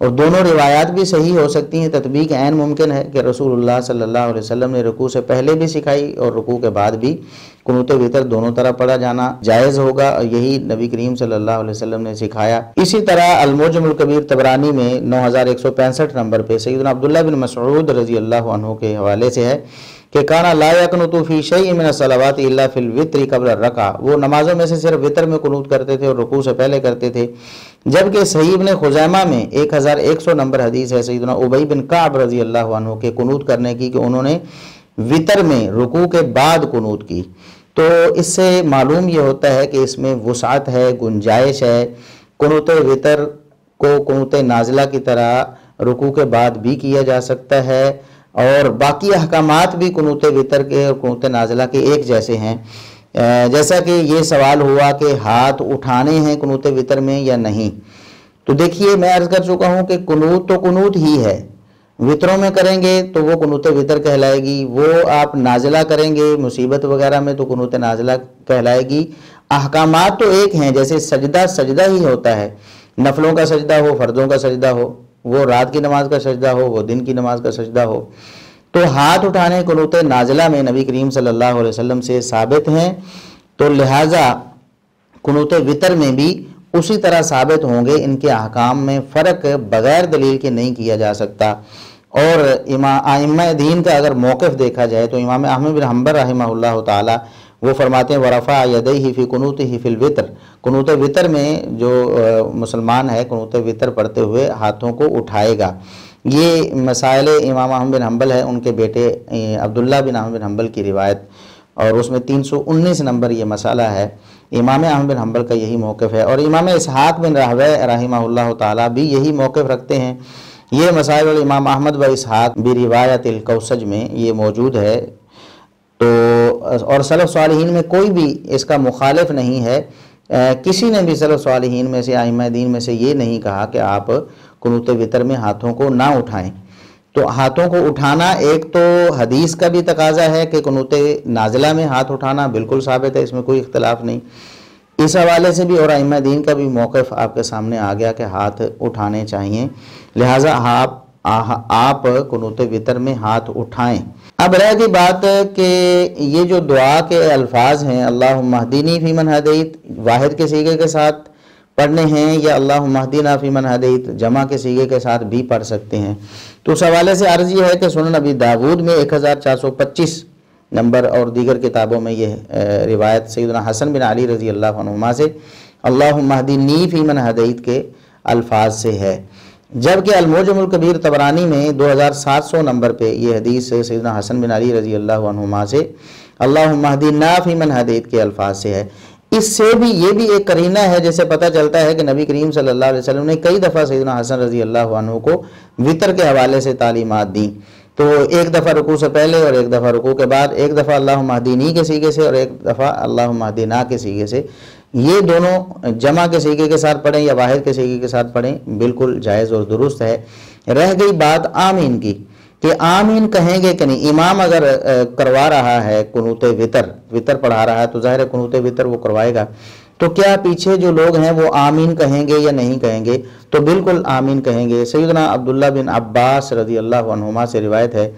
اور دونوں روایات بھی صحیح ہو سکتی ہیں، تطبیق عین ممکن ہے کہ رسول اللہ صلی اللہ علیہ وسلم نے رکوع سے پہلے بھی سکھائی اور رکوع کے بعد بھی قنوت وتر دونوں طرح پڑھا جانا جائز ہوگا، اور یہی نبی کریم صلی اللہ علیہ وسلم نے سکھایا۔ اسی طرح المعجم الکبیر طبرانی میں 9165 نمبر پہ سیدنا عبداللہ بن مسعود رضی اللہ عنہ کے حوالے سے ہے کہ کانا لا یقنط فی شیء من الصلوات الا فی الوتر قبل الرکعہ، وہ نمازوں میں سے صرف وتر میں قنوت کرتے تھے اور رکوع سے پہلے کرتے تھے، جبکہ صحیح ابن خزیمہ میں 1100 نمبر حدیث ہے سیدنا ابی بن کعب رضی اللہ عنہ کے قنوت کرنے کی کہ انہوں نے وتر میں رکوع کے بعد قنوت کی۔ تو اس سے معلوم یہ ہوتا ہے کہ اس میں وسعت ہے، گنجائش ہے، قنوت وتر کو قنوت نازلہ کی طرح رکوع کے بعد بھی کیا جا سکتا ہے، اور باقی احکامات بھی قنوت وتر کے اور قنوت نازلہ کے ایک جیسے ہیں۔ جیسا کہ یہ سوال ہوا کہ ہاتھ اٹھانے ہیں قنوت وتر میں یا نہیں، تو دیکھیے میں عرض کر چکا ہوں کہ قنوت تو قنوت ہی ہے، وطروں میں کریں گے تو وہ قنوت وتر کہلائے گی، وہ آپ نازلہ کریں گے مصیبت وغیرہ میں تو قنوت نازلہ کہلائے گی۔ احکامات تو ایک ہیں، جیسے سجدہ سجدہ ہی ہوتا ہے، نفلوں کا سجدہ ہو، فردوں کا سجدہ ہو، وہ رات کی نماز کا سجدہ ہو، وہ دن کی نماز کا سجدہ ہو، تو ہاتھ اٹھانے قنوت نازلہ میں نبی کریم صلی اللہ علیہ وسلم سے ثابت ہیں، تو لہٰذا قنوت وتر میں بھی اسی طرح ثابت ہوں گے، ان کے احکام میں فرق بغیر دلیل کے نہیں کیا جا سکتا۔ اور ائمہ دین کا اگر موقف دیکھا جائے تو امام احمد بن حنبل رحمہ اللہ تعالی وہ فرماتے ہیں وَرَفَعَ يَدَيْهِ فِي قُنُوتِهِ فِي الْوِتْرِ، قنوت وتر میں جو مسلمان ہے قنوت وتر پڑھتے ہوئے ہاتھوں کو اٹھائے گا۔ یہ مسائل امام احمد بن حنبل ہے، ان کے بیٹے عبداللہ بن احمد بن حنبل کی روایت، اور اس میں 319 نمبر یہ مسئلہ ہے۔ امام احمد بن حنبل کا یہی موقف ہے، اور امام اسحاق بن راہویہ رحمہ اللہ تعالی بھی یہی موقف رکھتے ہیں۔ یہ مسائل امام احمد و اسحاق بروایت الکوسج میں یہ موجود ہے، تو اور سلف صالحین میں کوئی بھی اس کا مخالف نہیں ہے، کسی نے بھی سلف صالحین میں سے ائمہ دین میں سے یہ نہیں کہا کہ آپ قنوت وتر میں ہاتھوں کو نہ اٹھائیں۔ تو ہاتھوں کو اٹھانا ایک تو حدیث کا بھی تقاضا ہے کہ قنوت نازلہ میں ہاتھ اٹھانا بالکل ثابت ہے، اس میں کوئی اختلاف نہیں، اس حوالے سے بھی اور ائمہ دین کا بھی موقف آپ کے سامنے آ گیا کہ ہاتھ اٹھانے چاہیے، لہٰذا آپ قنوت وتر میں ہاتھ اٹھائیں۔ اب رہ گئی بات کہ یہ جو دعا کے الفاظ ہیں اللہم اہدنی فیمن ہدیت واحد کے صیغے کے ساتھ پڑھنے ہیں یا اللہم اہدنا فیمن ہدیت جمع کے صیغے کے ساتھ بھی پڑھ سکتے ہیں، تو اس حوالے سے عرض یہ ہے کہ سنن ابی داود میں 1425 نمبر اور دیگر کتابوں میں یہ روایت سیدنا حسن بن علی رضی اللہ عنہما سے اللہم اہدنی فیمن ہدیت کے الفاظ سے ہے، جبکہ المعجم الکبیر طبرانی میں 2700 نمبر پہ یہ حدیث سیدنا حسن بن علی رضی اللہ عنہما سے اللہم اہدنا فیمن ہدیت کے الفاظ سے ہے۔ اس سے بھی یہ بھی ایک قرینہ ہے جیسے پتہ چلتا ہے کہ نبی کریم صلی اللہ علیہ وسلم نے کئی دفعہ سیدنا حسن رضی اللہ عنہ کو وتر کے حوالے سے تعلیمات دیں، تو ایک دفعہ رکوع سے پہلے اور ایک دفعہ رکوع کے بعد، ایک دفعہ اللہم اہدنی کے صیغے سے اور ایک دفعہ اللہم اہدنا کے صیغے سے، یہ دونوں جمع کے صیغے کے ساتھ پڑھیں یا واحد کے صیغے کے ساتھ پڑھیں بالکل جائز اور درست ہے۔ رہ گئی بات آمین کی کہ آمین کہیں گے کہ نہیں، امام اگر کروا رہا ہے قنوت وتر پڑھا رہا ہے تو ظاہر ہے قنوت وتر وہ کروائے گا، تو کیا پیچھے جو لوگ ہیں وہ آمین کہیں گے یا نہیں کہیں گے؟ تو بالکل آمین کہیں گے۔ سیدنا عبداللہ بن عباس رضی اللہ عنہما سے روایت ہے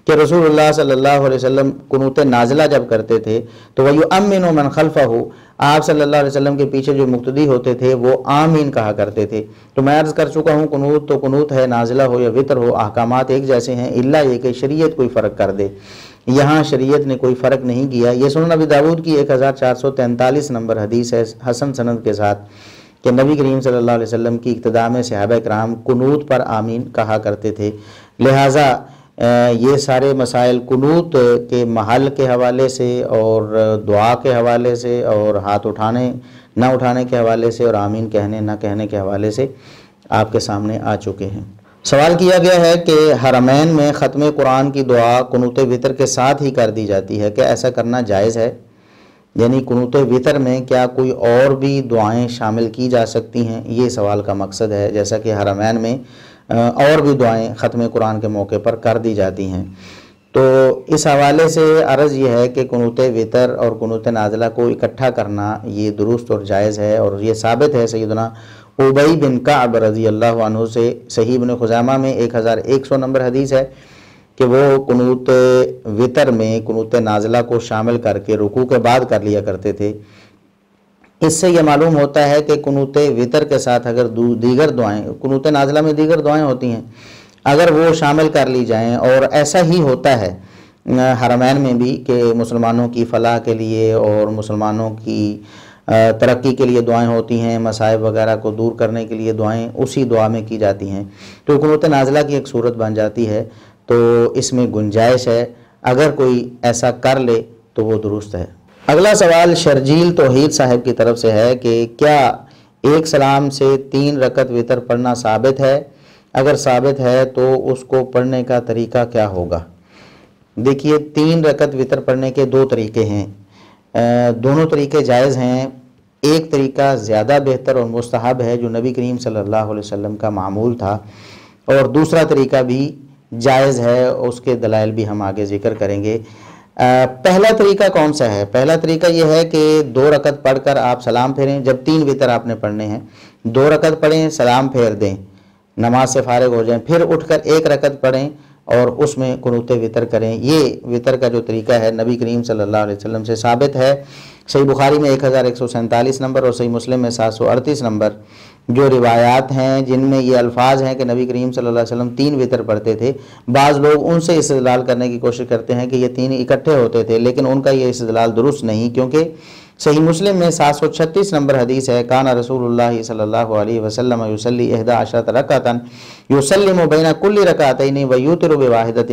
کہ رسول اللہ صلی اللہ علیہ وسلم قنوت نازلہ جب کرتے تھے تو وَيُؤَمِّنُ مَنْ خَلْفَهُ، آپ صلی اللہ علیہ وسلم کے پیچھے جو مقتدی ہوتے تھے وہ آمین کہا کرتے تھے۔ تو میں عرض کر چکا ہوں قنوت تو قنوت ہے، نازلہ ہو یا وتر ہو، احکامات ایک جیسے ہیں، الا یہ کہ شریعت کوئی فرق کر دے، یہاں شریعت نے کوئی فرق نہیں کیا۔ یہ سنن ابی داود کی 1443 نمبر حدیث ہے حسن سند کے ساتھ کہ نبی کریم صلی اللہ علیہ وسلم کی اقتداء میں صحابہ کرام قنوت پر آمین کہا کرتے تھے، لہٰذا یہ سارے مسائل قنوت کے محل کے حوالے سے اور دعا کے حوالے سے اور ہاتھ اٹھانے نہ اٹھانے کے حوالے سے اور آمین کہنے نہ کہنے کے حوالے سے آپ کے سامنے آ چکے ہیں۔ سوال کیا گیا ہے کہ حرمین میں ختم قرآن کی دعا قنوت وتر کے ساتھ ہی کر دی جاتی ہے، کیا ایسا کرنا جائز ہے؟ یعنی قنوت وتر میں کیا کوئی اور بھی دعائیں شامل کی جا سکتی ہیں؟ یہ سوال کا مقصد ہے، جیسا کہ حرمین میں اور بھی دعائیں ختم قرآن کے موقع پر کر دی جاتی ہیں۔ تو اس حوالے سے عرض یہ ہے کہ قنوت وتر اور قنوت نازلہ کو اکٹھا کرنا یہ درست اور جائز ہے، اور یہ ثابت ہے سیدنا ابی بن کعب رضی اللہ عنہ سے صحیح ابن خزیمہ میں 1100 نمبر حدیث ہے کہ وہ قنوت وطر میں قنوت نازلہ کو شامل کر کے رکوع کے بعد کر لیا کرتے تھے۔ اس سے یہ معلوم ہوتا ہے کہ قنوت وطر کے ساتھ اگر دیگر دعائیں، قنوت نازلہ میں دیگر دعائیں ہوتی ہیں، اگر وہ شامل کر لی جائیں، اور ایسا ہی ہوتا ہے حرمین میں بھی کہ مسلمانوں کی فلاح کے لیے اور مسلمانوں کی ترقی کے لیے دعائیں ہوتی ہیں، مصائب وغیرہ کو دور کرنے کے لیے دعائیں اسی دعا میں کی جاتی ہیں، تو قنوت نازلہ کی ایک صورت بن جاتی ہے، تو اس میں گنجائش ہے، اگر کوئی ایسا کر لے تو وہ درست ہے۔ اگلا سوال شرجیل توحید صاحب کی طرف سے ہے کہ کیا ایک سلام سے 3 رکعت وتر پڑھنا ثابت ہے؟ اگر ثابت ہے تو اس کو پڑھنے کا طریقہ کیا ہوگا؟ دیکھیے 3 رکعت وتر پڑھنے کے 2 طریقے ہیں، دونوں طریقے جائز ہیں۔ ایک طریقہ زیادہ بہتر اور مستحب ہے جو نبی کریم صلی اللہ علیہ وسلم کا معمول تھا، اور دوسرا طریقہ بھی جائز ہے، اس کے دلائل بھی ہم آگے ذکر کریں گے۔ پہلا طریقہ کون سا ہے؟ پہلا طریقہ یہ ہے کہ 2 رکعت پڑھ کر آپ سلام پھیریں، جب 3 وتر آپ نے پڑھنے ہیں 2 رکعت پڑھیں، سلام پھیر دیں، نماز سے فارغ ہو جائیں، پھر اٹھ کر 1 رکعت پڑھیں اور اس میں قنوت وتر کریں۔ یہ وتر کا جو طریقہ ہے نبی کریم صلی اللہ علیہ وسلم سے ثابت ہے۔ صحیح بخاری میں 1147 نمبر اور صحیح مسلم میں 738 نمبر جو روایات ہیں جن میں یہ الفاظ ہیں کہ نبی کریم صلی اللہ علیہ وسلم 3 وتر پڑھتے تھے، بعض لوگ ان سے استدلال کرنے کی کوشش کرتے ہیں کہ یہ 3 اکٹھے ہوتے تھے، لیکن ان کا یہ استدلال درست نہیں، کیونکہ صحیح مسلم میں 736 نمبر حدیث ہے، کان رسول اللہ صلی اللہ علیہ وسلم یصلی 11 رکعۃ یسلم بین کل رکعتین ویوتر بواحدۃ۔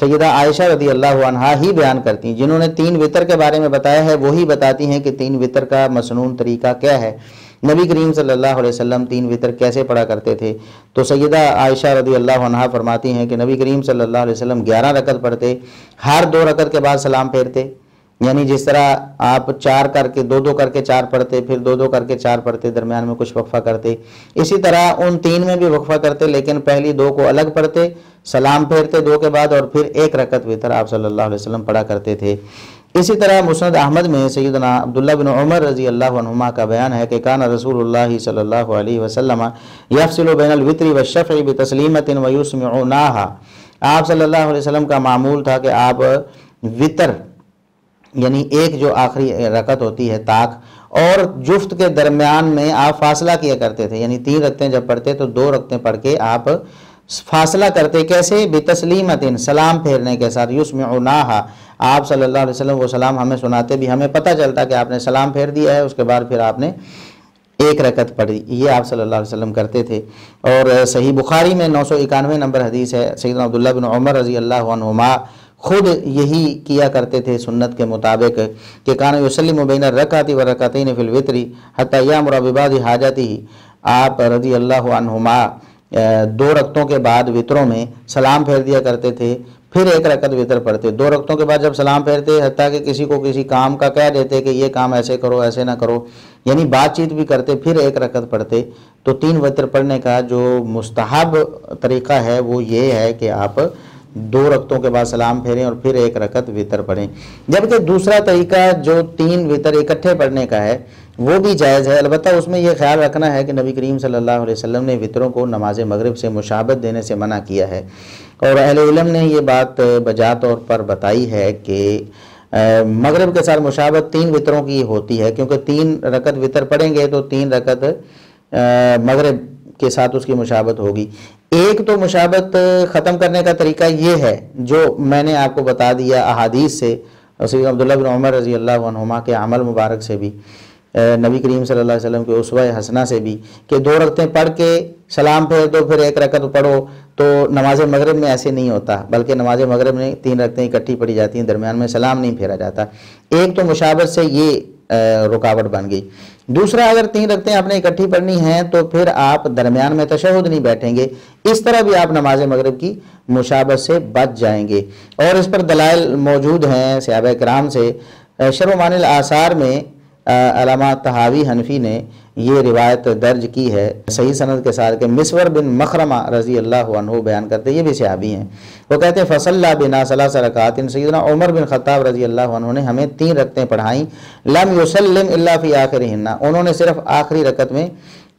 سیدہ عائشہ رضی اللہ عنہا ہی بیان کرتی ہیں، جنہوں نے 3 وتر کے بارے میں بتایا ہے وہی بتاتی ہیں کہ 3 وتر کا مسنون طریقہ کیا ہے، نبی کریم صلی اللہ علیہ وسلم 3 وتر کیسے پڑھا کرتے تھے۔ تو سیدہ عائشہ رضی اللہ عنہا فرماتی ہیں کہ نبی کریم صلی اللہ علیہ وسلم 11 رکعت پڑھتے، ہر 2 رکعت کے بعد سلام پھیرتے، یعنی جس طرح آپ 4 کر کے 2 کر کے 4 پڑھتے، پھر 2 کر کے 4 پڑھتے، درمیان میں کچھ وقفہ کرتے، اسی طرح ان 3 میں بھی وقفہ کرتے، لیکن پہلی 2 کو الگ پڑھتے، سلام پھیرتے 2 کے بعد، اور پھر 1 رکعت وتر آپ صلی اللہ علیہ وسلم پڑھا کرتے تھے۔ اسی طرح مسند احمد میں سیدنا عبداللہ بن عمر رضی اللہ عنہما کا بیان ہے کہ کان رسول اللہ صلی اللہ علیہ وسلم یفصل بین الوتر والشفع بتسلیمۃ ویسمعوناہا۔ آپ صلی اللہ علیہ وسلم کا معمول تھا کہ آپ وتر یعنی ایک جو آخری رکعت ہوتی ہے طاق اور جفت کے درمیان میں آپ فاصلہ کیا کرتے تھے، یعنی 3 رکعتیں جب پڑھتے تو 2 رکعتیں پڑھ کے آپ فاصلہ کرتے، کیسے؟ بتسلیمۃ، سلام پھیرنے کے ساتھ، یسمعوناہا، آپ صلی اللہ علیہ وسلم وہ سلام ہمیں سناتے بھی، ہمیں پتہ چلتا کہ آپ نے سلام پھیر دیا ہے، اس کے بعد پھر آپ نے 1 رکعت پڑھی، یہ آپ صلی اللہ علیہ وسلم کرتے تھے۔ اور صحیح بخاری میں 991 نمبر حدیث ہے، سیدنا عبداللہ بن عمر رضی اللہ عنہما خود یہی کیا کرتے تھے سنت کے مطابق کہ کان یسلم بین الرکعۃ والرکعتین فی الوتر حتی یامر ببعض حاجتہ۔ آپ رضی اللہ عنہما 2 رکعتوں کے بعد وطروں میں سلام پھیر دیا کرتے تھے، پھر 1 رکعت وتر پڑھتے، 2 رکعتوں کے بعد جب سلام پھیرتے، حتیٰ کہ کسی کو کسی کام کا کہہ دیتے کہ یہ کام ایسے کرو ایسے نہ کرو، یعنی بات چیت بھی کرتے، پھر 1 رکعت پڑھتے۔ تو 3 وتر پڑھنے کا جو مستحب طریقہ ہے وہ یہ ہے کہ آپ 2 رکعتوں کے بعد سلام پھیریں اور پھر 1 رکعت وتر پڑھیں، جبکہ دوسرا طریقہ جو 3 وتر اکٹھے پڑھنے کا ہے وہ بھی جائز ہے، البتہ اس میں یہ خیال رکھنا ہے کہ نبی کریم صلی اللہ علیہ وسلم نے وتروں کو نماز مغرب سے مشابہت دینے سے منع کیا ہے، اور اہل علم نے یہ بات بجا طور پر بتائی ہے کہ مغرب کے ساتھ مشابہت 3 وتروں کی ہوتی ہے، کیونکہ 3 رکعت وتر پڑھیں گے تو 3 رکعت مغرب کے ساتھ اس کی مشابہت ہوگی۔ ایک تو مشابہت ختم کرنے کا طریقہ یہ ہے جو میں نے آپ کو بتا دیا احادیث سے، سیدنا عبداللہ بن عمر رضی اللہ عنہما کے عمل مبارک سے بھی، نبی کریم صلی اللہ علیہ وسلم کے اسوہ حسنہ سے بھی، کہ 2 رکعتیں پڑھ کے سلام پھیر دو، پھر 1 رکعت پڑھو۔ تو نماز مغرب میں ایسے نہیں ہوتا، بلکہ نماز مغرب میں 3 رکعتیں اکٹھی پڑھی جاتی ہیں، درمیان میں سلام نہیں پھیرا جاتا۔ ایک تو مشابہت سے یہ رکاوٹ بن گئی۔ دوسرا، اگر 3 رکعتیں آپ نے اکٹھی پڑھنی ہیں تو پھر آپ درمیان میں تشہد نہیں بیٹھیں گے، اس طرح بھی آپ نماز مغرب کی مشابہت سے بچ جائیں گے، اور اس پر دلائل موجود ہیں صحابہ کرام سے۔ شرح معانی الآثار میں علامہ طحاوی حنفی نے یہ روایت درج کی ہے صحیح سند کے ساتھ کہ مسور بن مخرمہ رضی اللہ عنہ بیان کرتے، یہ بھی صحابی ہیں، وہ کہتے ہیں فصلی بنا 3 رکعات، سیدنا عمر بن خطاب رضی اللہ عنہ نے ہمیں 3 رکعتیں پڑھائیں، لم یسلم الا فی آخرہن، انہوں نے صرف آخری رکعت میں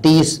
30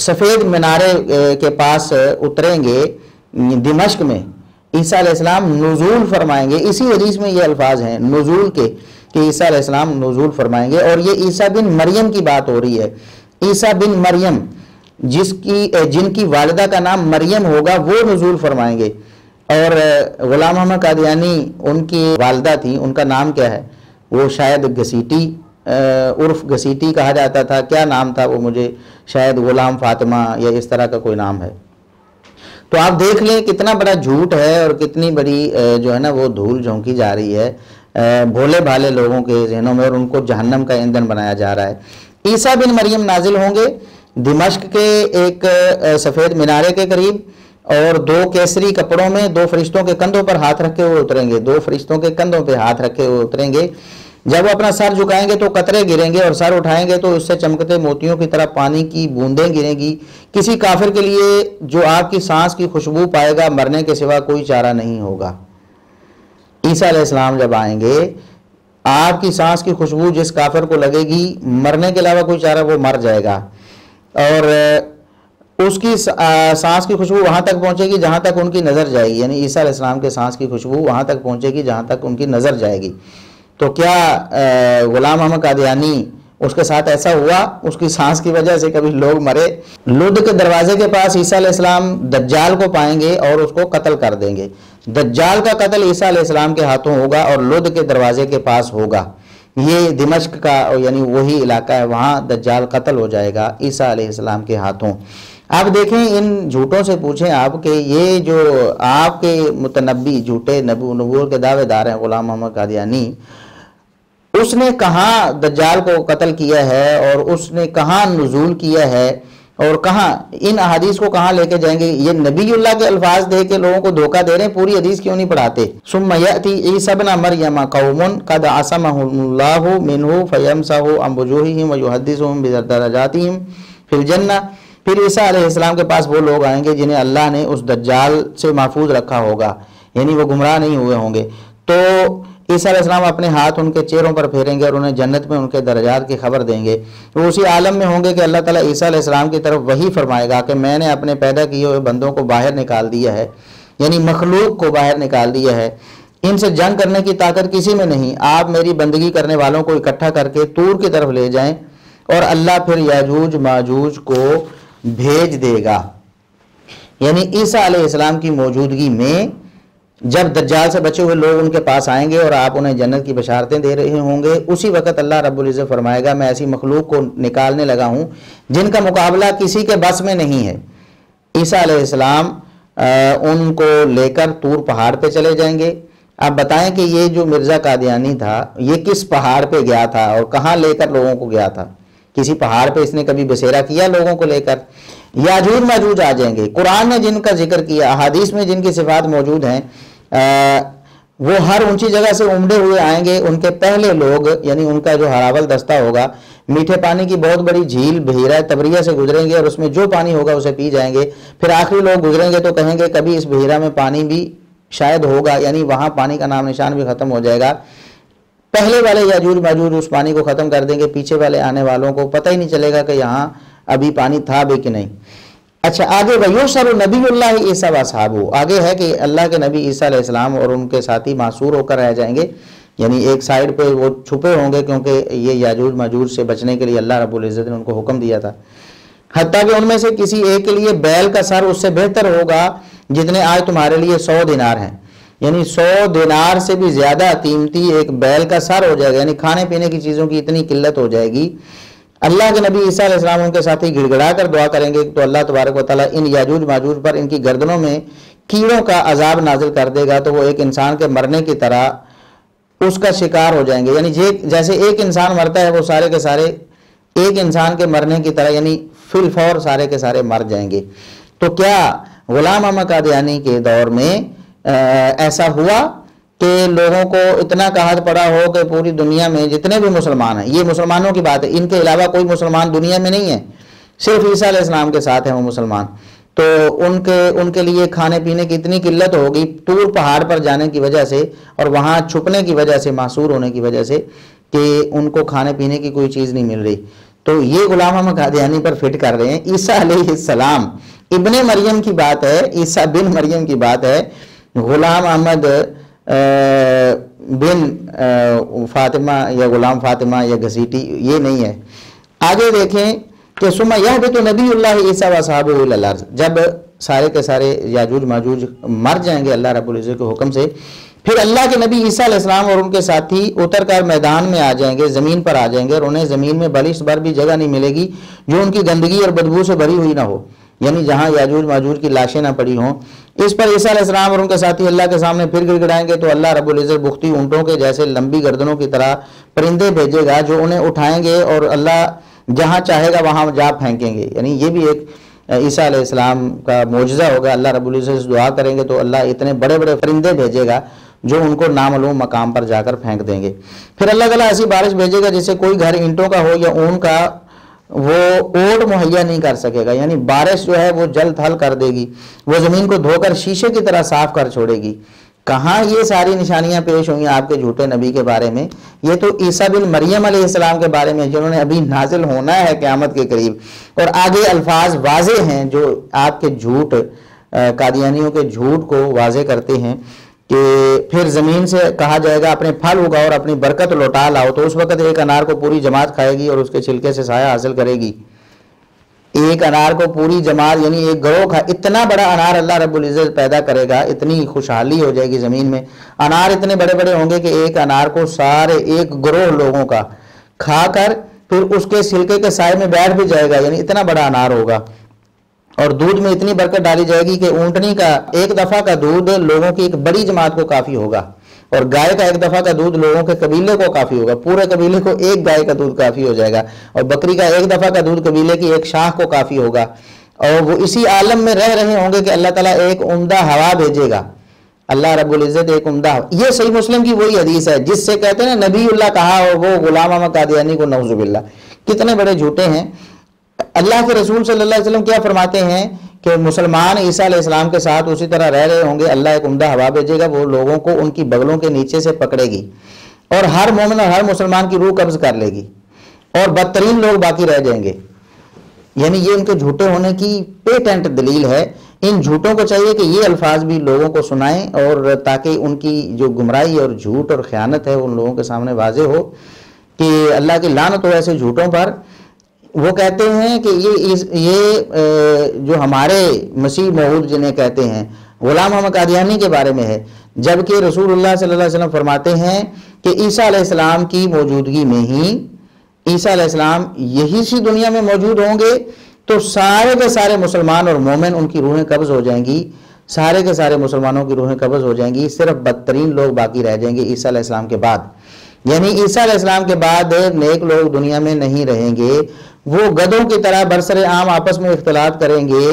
سفید مینارے کے پاس اتریں گے دمشق میں، عیسیٰ علیہ السلام نزول فرمائیں گے. اسی حدیث میں یہ الفاظ ہیں نزول کے کہ عیسیٰ علیہ السلام نزول فرمائیں گے. اور یہ عیسیٰ بن مریم کی بات ہو رہی ہے. عیسیٰ بن مریم جن کی والدہ کا نام مریم ہوگا وہ نزول فرمائیں گے. اور غلام محمد قادیانی ان کی والدہ تھیں، ان کا نام کیا ہے؟ وہ شاید گھسیٹی، عرف گھسیٹی کہا جاتا تھا. کیا نام تھا وہ؟ مجھے شاید غلام فاطمہ یا اس طرح کا کوئی نام ہے. تو آپ دیکھ لیں کتنا بڑا جھوٹ ہے اور کتنی بڑی جو ہے نا وہ دھول جھونکی جا رہی ہے بھولے بھالے لوگوں کے ذہنوں میں، اور ان کو جہنم کا ایندھن بنایا جا رہا ہے. عیسیٰ بن مریم نازل ہوں گے دمشق کے ایک سفید مینارے کے قریب، اور 2 کیسری کپڑوں میں 2 فرشتوں کے کندھوں پر ہاتھ رکھے ہوئے اتریں گے. 2 فرشتوں کے کندھوں پہ ہاتھ رکھے ہوئے اتریں گے. جب وہ اپنا سر جھکائیں گے تو قطرے گریں گے، اور سر اٹھائیں گے تو اس سے چمکتے موتیوں کی طرح پانی کی بوندیں گریں گی. کسی کافر کے لیے جو آپ کی سانس کی خوشبو پائے گا مرنے کے سوا کوئی چارہ نہیں ہوگا. عیسیٰ علیہ السلام جب آئیں گے، آپ کی سانس کی خوشبو جس کافر کو لگے گی مرنے کے علاوہ کوئی چارہ وہ مر جائے گا، اور اس کی سانس کی خوشبو وہاں تک پہنچے گی جہاں تک ان کی نظر جائے گی. یعنی عیسیٰ علیہ السلام کے سانس کی خوشبو وہاں تک پہنچے گی جہاں تک ان کی نظر جائے گی. تو کیا غلام محمد قادیانی اس کے ساتھ ایسا ہوا؟ اس کی سانس کی وجہ سے کبھی لوگ مرے؟ لد کے دروازے کے پاس عیسیٰ علیہ السلام دجال کو پائیں گے اور اس کو قتل کر دیں گے. دجال کا قتل عیسیٰ علیہ السلام کے ہاتھوں ہوگا اور لد کے دروازے کے پاس ہوگا. یہ دمشق کا یعنی وہی علاقہ ہے، وہاں دجال قتل ہو جائے گا عیسیٰ علیہ السلام کے ہاتھوں. آپ دیکھیں ان جھوٹوں سے پوچھیں آپ کہ یہ جو آپ کے متنبی جھوٹے نبوت کے دعوے دار ہیں غلام محمد قادیانی، اس نے کہاں دجال کو قتل کیا ہے اور اس نے کہاں نزول کیا ہے اور کہاں ان احادیث کو کہاں لے کے جائیں گے؟ یہ نبی اللہ کے الفاظ دے کے لوگوں کو دھوکہ دے رہے ہیں، پوری حدیث کیوں نہیں پڑھاتے؟ ثم یأتی عیسی ابن مریم قوم قد عصمهم اللہ منہ فیمسح عن وجوہہم ویحدثہم بدرجاتہم فی الجنہ. پھر عیسیٰ علیہ السلام کے پاس وہ لوگ آئیں گے جنہیں اللہ نے اس دجال سے محفوظ رکھا ہوگا، یعنی وہ گمراہ نہیں ہوئے ہوں گے. تو عیسیٰ علیہ السلام اپنے ہاتھ ان کے چہروں پر پھیریں گے اور انہیں جنت میں ان کے درجات کی خبر دیں گے. وہ اسی عالم میں ہوں گے کہ اللہ تعالیٰ عیسیٰ علیہ السلام کی طرف وہی فرمائے گا کہ میں نے اپنے پیدا کیے ہوئے بندوں کو باہر نکال دیا ہے، یعنی مخلوق کو باہر نکال دیا ہے. ان سے جنگ کرنے کی طاقت کسی میں نہیں. آپ میری بندگی کرنے والوں کو اکٹھا کر کے طور کی طرف لے جائیں اور اللہ پھر یاجوج ماجوج کو بھیج دے گا. یعنی عیسیٰ علیہ السلام کی موجودگی میں جب دجال سے بچے ہوئے لوگ ان کے پاس آئیں گے اور آپ انہیں جنت کی بشارتیں دے رہے ہوں گے، اسی وقت اللہ رب العزت فرمائے گا میں ایسی مخلوق کو نکالنے لگا ہوں جن کا مقابلہ کسی کے بس میں نہیں ہے. عیسیٰ علیہ السلام ان کو لے کر طور پہاڑ پہ چلے جائیں گے. آپ بتائیں کہ یہ جو مرزا قادیانی تھا یہ کس پہاڑ پہ گیا تھا اور کہاں لے کر لوگوں کو گیا تھا؟ کسی پہاڑ پہ اس نے کبھی بسیرا کیا لوگوں کو لے کر؟ یاجوج ماجوج آ جائیں گے. قرآن نے جن کا ذکر کیا، احادیث میں جن کی صفات موجود ہیں، وہ ہر اونچی جگہ سے عمدے ہوئے آئیں گے. ان کے پہلے لوگ یعنی ان کا جو ہراول دستہ ہوگا میٹھے پانی کی بہت بڑی جھیل بحیرہ تبریہ سے گزریں گے اور اس میں جو پانی ہوگا اسے پی جائیں گے. پھر آخری لوگ گزریں گے تو کہیں گے کبھی اس بحیرہ میں پانی بھی شاید ہوگا، یعنی وہاں پانی کا نام نشان بھی ختم ہو جائے گا. پہلے والے یاجوج ماجوج اس پانی کو ختم کر دیں گے، پیچھے والے آنے والوں کو پتہ ہی نہیں چلے گا کہ یہاں ابھی پانی تھا بھی کہ نہیں. اچھا آگے وَيُحْشَرُ نبی اللہ عیسیٰ وَأَصْحَابُهُ، آگے ہے کہ اللہ کے نبی عیسیٰ علیہ السلام اور ان کے ساتھی معصور ہو کر رہ جائیں گے. یعنی ایک سائیڈ پہ وہ چھپے ہوں گے کیونکہ یہ یاجوج ماجوج سے بچنے کے لیے اللہ رب العزت نے ان کو حکم دیا تھا. حتیٰ کہ ان میں سے کسی ایک کے لیے بیل کا سر اس سے بہتر ہوگا جتنے آج تمہارے لیے 100 دینار ہیں. یعنی 100 دینار سے بھی زیادہ قیمتی ایک بیل کا سر ہو جائے گا. یعنی کھانے پینے کی چیزوں کی اتنی قلت ہو جائے گی. اللہ کے نبی عیسیٰ علیہ السلام ان کے ساتھی گڑ گڑا کر دعا کریں گے تو اللہ تبارک و تعالیٰ ان یاجوج ماجوج پر ان کی گردنوں میں کیڑوں کا عذاب نازل کر دے گا تو وہ ایک انسان کے مرنے کی طرح اس کا شکار ہو جائیں گے. یعنی جیسے ایک انسان مرتا ہے وہ سارے کے سارے ایک انسان کے مرنے کی طرح یعنی فی الفور سارے کے سارے مر جائیں گے. تو کیا غلام محمد قادیانی کے دور میں ایسا ہوا کہ لوگوں کو اتنا قحط پڑا ہو کہ پوری دنیا میں جتنے بھی مسلمان ہیں، یہ مسلمانوں کی بات ہے، ان کے علاوہ کوئی مسلمان دنیا میں نہیں ہے، صرف عیسیٰ علیہ السلام کے ساتھ ہیں وہ مسلمان، تو ان کے لیے کھانے پینے کی اتنی قلت ہوگی طور پہاڑ پر جانے کی وجہ سے اور وہاں چھپنے کی وجہ سے، محصور ہونے کی وجہ سے کہ ان کو کھانے پینے کی کوئی چیز نہیں مل رہی. تو یہ غلام احمد قادیانی پر فٹ کر رہے ہیں۔ عیسیٰ علیہ السلام ابن مریم کی بات ہے، عیسیٰ بن مریم کی بات ہے، غلام احمد بن فاطمہ یا غلام فاطمہ یا گھسیٹی یہ نہیں ہے۔ آگے دیکھیں کہ ثم یہبط نبی اللہ عیسیٰ وصحابہ الی الارض، جب سارے کے سارے یاجوج ماجوج مر جائیں گے اللہ رب العزت کے حکم سے، پھر اللہ کے نبی عیسیٰ علیہ السلام اور ان کے ساتھی اتر کر میدان میں آ جائیں گے، زمین پر آ جائیں گے، اور انہیں زمین میں بلش بھر بھی جگہ نہیں ملے گی جو ان کی گندگی اور بدبو سے بھری ہوئی نہ ہو، یعنی جہاں یاجوج ماجوج کی لاشیں نہ پڑی ہوں۔ اس پر عیسیٰ علیہ السلام اور ان کے ساتھی اللہ کے سامنے پھر گڑ گڑائیں گے تو اللہ رب العزت بختی اونٹوں کے جیسے لمبی گردنوں کی طرح پرندے بھیجے گا جو انہیں اٹھائیں گے اور اللہ جہاں چاہے گا وہاں جا پھینکیں گے، یعنی یہ بھی ایک عیسیٰ علیہ السلام کا معجزہ ہوگا۔ اللہ رب العزت سے دعا کریں گے تو اللہ اتنے بڑے بڑے پرندے بھیجے گا جو ان کو نامعلوم مقام پر جا کر پھینک دیں گے۔ پھر اللہ تعالیٰ ایسی بارش بھیجے گا جسے کوئی گھر اینٹوں کا ہو یا اون کا وہ اوٹ مہیا نہیں کر سکے گا، یعنی بارش جو ہے وہ جل تھل کر دے گی، وہ زمین کو دھو کر شیشے کی طرح صاف کر چھوڑے گی۔ کہاں یہ ساری نشانیاں پیش ہوئی آپ کے جھوٹے نبی کے بارے میں؟ یہ تو عیسیٰ بن مریم علیہ السلام کے بارے میں جنہوں نے ابھی نازل ہونا ہے قیامت کے قریب، اور آگے الفاظ واضح ہیں جو آپ کے جھوٹ قادیانیوں کے جھوٹ کو واضح کرتے ہیں کہ پھر زمین سے کہا جائے گا اپنے پھل اگاؤ اور اپنی برکت لوٹا لاؤ، تو اس وقت ایک انار کو پوری جماعت کھائے گی اور اس کے چھلکے سے سایہ حاصل کرے گی۔ ایک انار کو پوری جماعت یعنی ایک گروہ کھا، اتنا بڑا انار اللہ رب العزت پیدا کرے گا، اتنی خوشحالی ہو جائے گی زمین میں، انار اتنے بڑے بڑے ہوں گے کہ ایک انار کو سارے ایک گروہ لوگوں کا کھا کر پھر اس کے چھلکے کے سائے میں بیٹھ بھی جائے گا، یعنی اتنا بڑا انار ہوگا۔ اور دودھ میں اتنی برکت ڈالی جائے گی کہ اونٹنی کا ایک دفعہ کا دودھ لوگوں کی ایک بڑی جماعت کو کافی ہوگا، اور گائے کا ایک دفعہ کا دودھ لوگوں کے قبیلے کو کافی ہوگا، پورے قبیلے کو ایک گائے کا دودھ کافی ہو جائے گا، اور بکری کا ایک دفعہ کا دودھ قبیلے کی ایک شاخ کو کافی ہوگا، اور وہ اسی عالم میں رہ رہے ہوں گے کہ اللہ تعالیٰ ایک عمدہ ہوا بھیجے گا، اللہ رب العزت ایک عمدہ ہوا۔ یہ صحیح مسلم کی وہی حدیث ہے جس سے کہتے ہیں نا نبی اللہ کہا اور وہ غلام احمد قادیانی کو نعوذ باللہ، کتنے بڑے جھوٹے ہیں۔ اللہ کے رسول صلی اللہ علیہ وسلم کیا فرماتے ہیں کہ مسلمان عیسیٰ علیہ السلام کے ساتھ اسی طرح رہ رہے ہوں گے، اللہ ایک عمدہ ہوا بھیجے گا، وہ لوگوں کو ان کی بغلوں کے نیچے سے پکڑے گی اور ہر مومن اور ہر مسلمان کی روح قبض کر لے گی، اور بدترین لوگ باقی رہ جائیں گے۔ یعنی یہ ان کے جھوٹے ہونے کی پیٹنٹ دلیل ہے۔ ان جھوٹوں کو چاہیے کہ یہ الفاظ بھی لوگوں کو سنائیں، اور تاکہ ان کی جو گمراہی اور جھوٹ اور خیانت ہے ان لوگوں کے سامنے واضح ہو کہ اللہ کی لعنت ہو ایسے جھوٹوں پر۔ وہ کہتے ہیں کہ یہ جو ہمارے مسیح موعود جنہیں کہتے ہیں غلام احمد قادیانی کے بارے میں ہے، جبکہ رسول اللہ صلی اللہ علیہ وسلم فرماتے ہیں کہ عیسیٰ علیہ السلام کی موجودگی میں ہی عیسیٰ علیہ السلام یہی سی دنیا میں موجود ہوں گے تو سارے کے سارے مسلمان اور مومن ان کی روحیں قبض ہو جائیں گی، سارے کے سارے مسلمانوں کی روحیں قبض ہو جائیں گی، صرف بدترین لوگ باقی رہ جائیں گے عیسیٰ علیہ السلام کے بعد۔ یعنی عیسیٰ علیہ السلام کے بعد نیک لوگ دنیا میں نہیں رہیں گے، وہ گدھوں کی طرح برسر عام آپس میں اختلاط کریں گے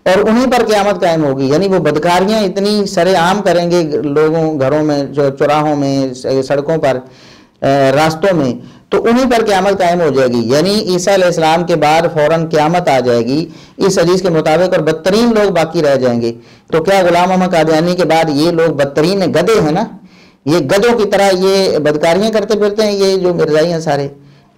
اور انہیں پر قیامت قائم ہوگی۔ یعنی وہ بدکاریاں اتنی سر عام کریں گے لوگوں گھروں میں، چوراہوں میں، سڑکوں پر، راستوں میں، تو انہیں پر قیامت قائم ہو جائے گی۔ یعنی عیسیٰ علیہ السلام کے بعد فوراً قیامت آ جائے گی اس حدیث کے مطابق، اور بدترین لوگ باقی رہ جائیں گے۔ تو کیا غلام احمد قادیانی کے بعد یہ لوگ بدترین گدھے ہیں نا؟ یہ گدھوں کی طرح یہ بدکاریاں کرتے پھرتے ہیں یہ جو مرزائی ہیں سارے۔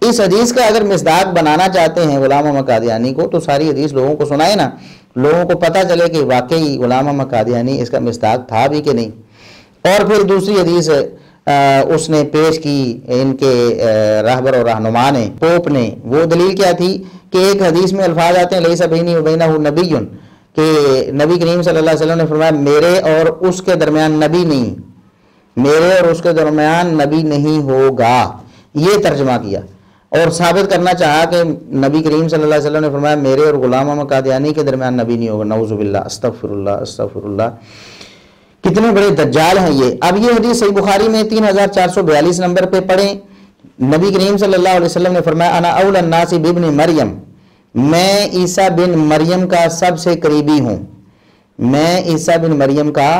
اس حدیث کا اگر مصداق بنانا چاہتے ہیں غلام احمد قادیانی کو تو ساری حدیث لوگوں کو سنائے نا، لوگوں کو پتہ چلے کہ واقعی غلام احمد قادیانی اس کا مصداق تھا بھی کہ نہیں۔ اور پھر دوسری حدیث اس نے پیش کی ان کے راہبر اور رہنما نے، پوپ نے، وہ دلیل کیا تھی کہ ایک حدیث میں الفاظ آتے ہیں لیس بینی و بینہ نبی، کہ نبی کریم صلی اللہ علیہ وسلم نے فرمایا میرے اور اس کے درمیان نبی نہیں، میرے اور اس کے درمیان نبی نہیں ہوگا، یہ ترجمہ کیا اور ثابت کرنا چاہا کہ نبی کریم صلی اللہ علیہ وسلم نے فرمایا میرے اور غلام احمد قادیانی کے درمیان نبی نہیں ہوگا۔ نعوذ باللہ، استغفر اللہ، استغفر اللہ، کتنے بڑے دجال ہیں یہ۔ اب یہ حدیث صحیح بخاری میں 3442 نمبر پہ پڑھیں، نبی کریم صلی اللہ علیہ وسلم نے فرمایا انا اول الناس بابن مریم، میں عیسیٰ بن مریم کا سب سے قریبی ہوں، میں عیسیٰ بن مریم کا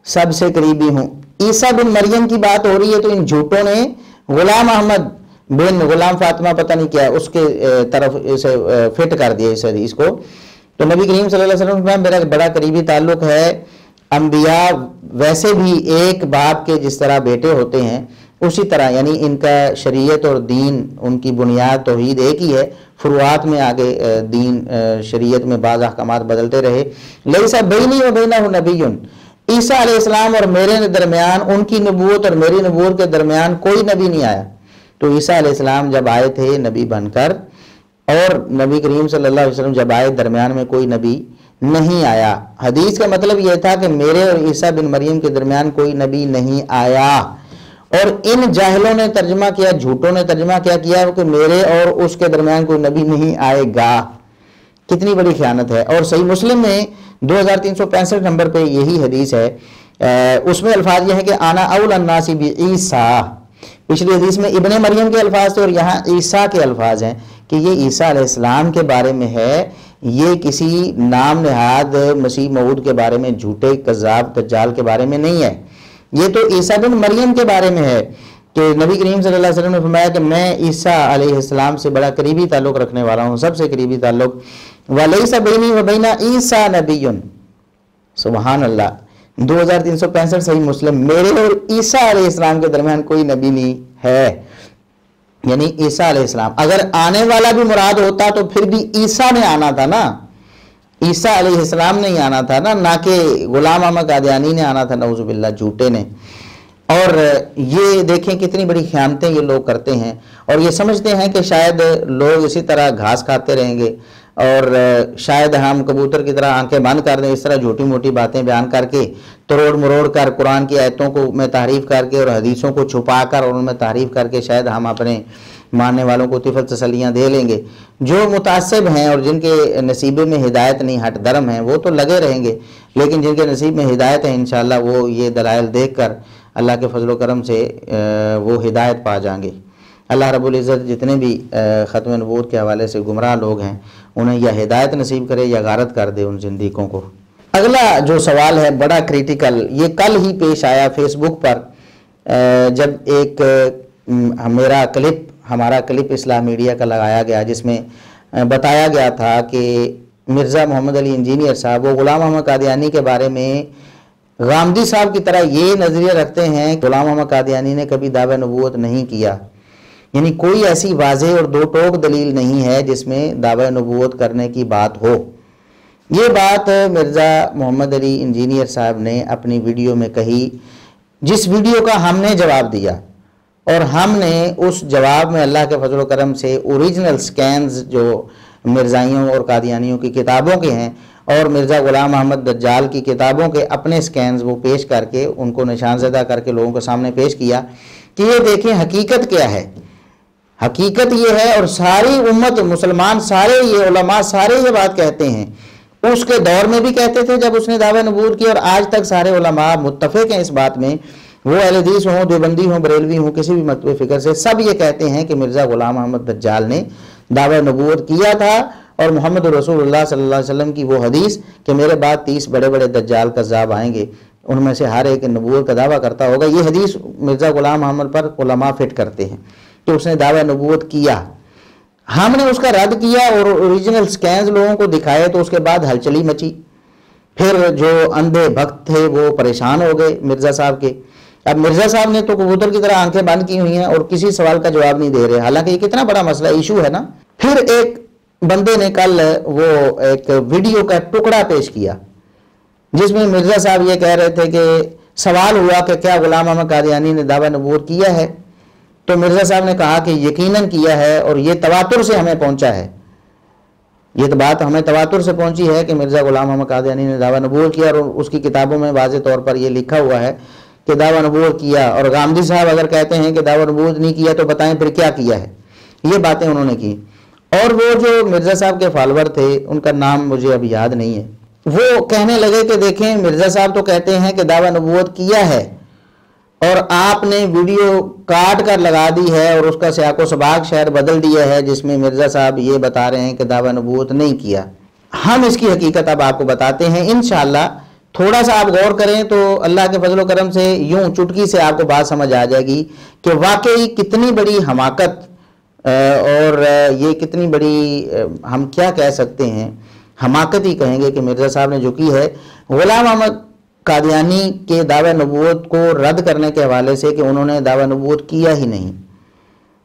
سب سے قریبی ہوں۔ عیسیٰ بن مریم کی بات ہو رہی ہے تو ان جھوٹوں نے غلام احمد بن غلام فاطمہ پتہ نہیں کیا اس کے طرف اسے فٹ کر دیا اس حدیث کو۔ تو نبی کریم صلی اللہ علیہ وسلم نے میرا بڑا قریبی تعلق ہے، انبیاء ویسے بھی ایک باپ کے جس طرح بیٹے ہوتے ہیں اسی طرح یعنی ان کا شریعت اور دین ان کی بنیاد توحید ایک ہی ہے، فروعات میں آگے دین شریعت میں بعض احکامات بدلتے رہے۔ لیسا بینی و بینہ نبی، عیسیٰ علیہ السلام اور میرے درمیان، ان کی نبوت اور میری نبوت کے درمیان کوئی نبی نہیں آیا۔ تو عیسیٰ علیہ السلام جب آئے تھے نبی بن کر، اور نبی کریم صلی اللہ علیہ وسلم جب آئے درمیان میں کوئی نبی نہیں آیا۔ حدیث کا مطلب یہ تھا کہ میرے اور عیسیٰ بن مریم کے درمیان کوئی نبی نہیں آیا، اور ان جاہلوں نے ترجمہ کیا، جھوٹوں نے ترجمہ کیا کہ میرے اور اس کے درمیان کوئی نبی نہیں آئے گا۔ کتنی بڑی خیانت ہے۔ اور صحیح مسلم میں 2365 نمبر پہ یہی حدیث ہے، اس میں الفاظ یہ ہیں کہ آنا اول الناس بعیسیٰ۔ پچھلی حدیث میں ابن مریم کے الفاظ تھے، اور یہاں عیسیٰ کے الفاظ ہیں کہ یہ عیسیٰ علیہ السلام کے بارے میں ہے، یہ کسی نام نہاد مسیح موعود کے بارے میں، جھوٹے کذاب دجال کے بارے میں نہیں ہے۔ یہ تو عیسیٰ بن مریم کے بارے میں ہے کہ نبی کریم صلی اللہ علیہ وسلم نے فرمایا کہ میں عیسیٰ علیہ السلام سے بڑا قریبی تعلق رکھنے والا ہوں، سب سے قریبی تعلق۔ وَلَيْسَ بَيْنِي وَبَيْنَ عِيسَىٰ نَبِيٌّ، سبحان اللہ، 2365 صحیح مسلم، میرے اور عیسیٰ علیہ السلام کے درمیان کوئی نبی نہیں ہے، یعنی عیسیٰ علیہ السلام۔ اگر آنے والا بھی مراد ہوتا تو پھر بھی عیسیٰ نے آنا تھا نا، عیسیٰ علیہ السلام نے ہی آنا تھا نا، نہ کہ غلام احمد قادیانی نے آنا تھا، نعوذ باللہ، جھوٹے نے۔ اور یہ دیکھیں کتنی بڑی خیانتیں یہ لوگ کرتے ہیں، اور یہ سمجھتے ہیں کہ شاید لوگ اسی طرح گھاس کھاتے رہیں گے، اور شاید ہم کبوتر کی طرح آنکھیں بند کر دیں، اس طرح جھوٹی موٹی باتیں بیان کر کے، تروڑ مروڑ کر، قرآن کی آیتوں کو میں تحریف کر کے اور حدیثوں کو چھپا کر اور ان میں تحریف کر کے شاید ہم اپنے ماننے والوں کو طفل تسلیاں دے لیں گے۔ جو متعصب ہیں اور جن کے نصیبے میں ہدایت نہیں، ہٹ درم ہیں، وہ تو لگے رہیں گے، لیکن جن کے نصیب میں ہدایت ہے انشاءاللہ وہ یہ دلائل دیکھ کر اللہ کے فضل و کرم سے وہ ہدایت پا جائیں گے۔ اللہ رب العزت جتنے بھی ختم نبوت کے حوالے سے گمراہ لوگ ہیں انہیں یا ہدایت نصیب کرے یا غارت کر دے ان زندگیوں کو۔ اگلا جو سوال ہے بڑا کریٹیکل، یہ کل ہی پیش آیا فیس بک پر، جب ایک ہمارا کلپ اسلام میڈیا کا لگایا گیا، جس میں بتایا گیا تھا کہ مرزا محمد علی انجینئر صاحب وہ غلام احمد قادیانی کے بارے میں غامدی صاحب کی طرح یہ نظریہ رکھتے ہیں کہ غلام احمد قادیانی نے کبھی دعوی نبوت نہیں کیا، یعنی کوئی ایسی واضح اور دو ٹوک دلیل نہیں ہے جس میں دعوی نبوت کرنے کی بات ہو۔ یہ بات مرزا محمد علی انجینئر صاحب نے اپنی ویڈیو میں کہی، جس ویڈیو کا ہم نے جواب دیا، اور ہم نے اس جواب میں اللہ کے فضل و کرم سے اوریجنل سکینز جو مرزائیوں اور قادیانیوں کی کتابوں کے ہیں اور مرزا غلام احمد دجال کی کتابوں کے اپنے سکینز وہ پیش کر کے ان کو نشان زدہ کر کے لوگوں کے سامنے پیش کیا کہ یہ دیکھیں حقیقت کیا ہے۔ حقیقت یہ ہے، اور ساری امت مسلمان، سارے یہ علماء سارے یہ بات کہتے ہیں، اس کے دور میں بھی کہتے تھے جب اس نے دعوی نبوت کی، اور آج تک سارے علماء متفق ہیں اس بات میں، وہ اہل حدیث ہوں، دیوبندی ہوں، بریلوی ہوں، کسی بھی مکتب فکر سے، سب یہ کہتے ہیں کہ مرزا غلام احمد دجال نے دعوی نبوت کیا تھا، اور محمد رسول اللہ صلی اللہ علیہ وسلم کی وہ حدیث کہ میرے بعد 30 بڑے بڑے دجال کذاب آئیں گے، ان میں سے ہر ایک نبوت کا دعویٰ کرتا ہوگا، یہ حدیث مرزا غلام احمد پر علماء فٹ کرتے ہیں کہ اس نے دعوی نبوت کیا۔ ہم نے اس کا رد کیا اور اوریجنل سکینز لوگوں کو دکھائے، تو اس کے بعد ہلچلی مچی، پھر جو اندھے بھکت تھے وہ پریشان ہو گئے مرزا صاحب کے۔ اب مرزا صاحب نے تو کبوتر کی طرح آنکھیں بند کی ہوئی ہیں اور کسی سوال کا جواب نہیں دے رہے، حالانکہ یہ کتنا بڑا مسئلہ ایشو ہے نا۔ پھر ایک بندے نے کل وہ ایک ویڈیو کا ٹکڑا پیش کیا جس میں مرزا صاحب یہ کہہ رہے تھے کہ سوال ہوا کہ کیا غلام احمد قادیانی نے دعوی نبوت کیا ہے، تو مرزا صاحب نے کہا کہ یقیناً کیا ہے، اور یہ تواتر سے ہمیں پہنچا ہے، یہ بات ہمیں تواتر سے پہنچی ہے کہ مرزا غلام احمد قادیانی نے دعوی نبوت کیا، اور اس کی کتابوں میں واضح طور پر یہ لکھا ہوا ہے کہ دعوی نبوت کیا۔ اور غامدی صاحب اگر کہتے ہیں کہ دعوی نبوت نہیں کیا تو بتائیں پھر کیا کیا ہے، یہ باتیں انہوں نے کی۔ اور وہ جو مرزا صاحب کے فالوور تھے، ان کا نام مجھے اب یاد نہیں ہے، وہ کہنے لگے کہ دیکھیں مرزا صاحب تو کہتے ہیں کہ دعوی نبوت کیا ہے، اور آپ نے ویڈیو کاٹ کر لگا دی ہے اور اس کا سیاق و سباق شاید بدل دیا ہے، جس میں مرزا صاحب یہ بتا رہے ہیں کہ دعوی نبوت نہیں کیا۔ ہم اس کی حقیقت اب آپ کو بتاتے ہیں انشاءاللہ، تھوڑا سا آپ غور کریں تو اللہ کے فضل و کرم سے یوں چٹکی سے آپ کو بات سمجھ آ جائے گی کہ واقعی کتنی بڑی حماقت اور یہ کتنی بڑی ہم کیا کہہ سکتے ہیں، حماقت ہی کہیں گے کہ مرزا صاحب نے جو کی ہے۔ غلام احمد قادیانی کے دعوی نبوت کو رد کرنے کے حوالے سے کہ انہوں نے دعوی نبوت کیا ہی نہیں،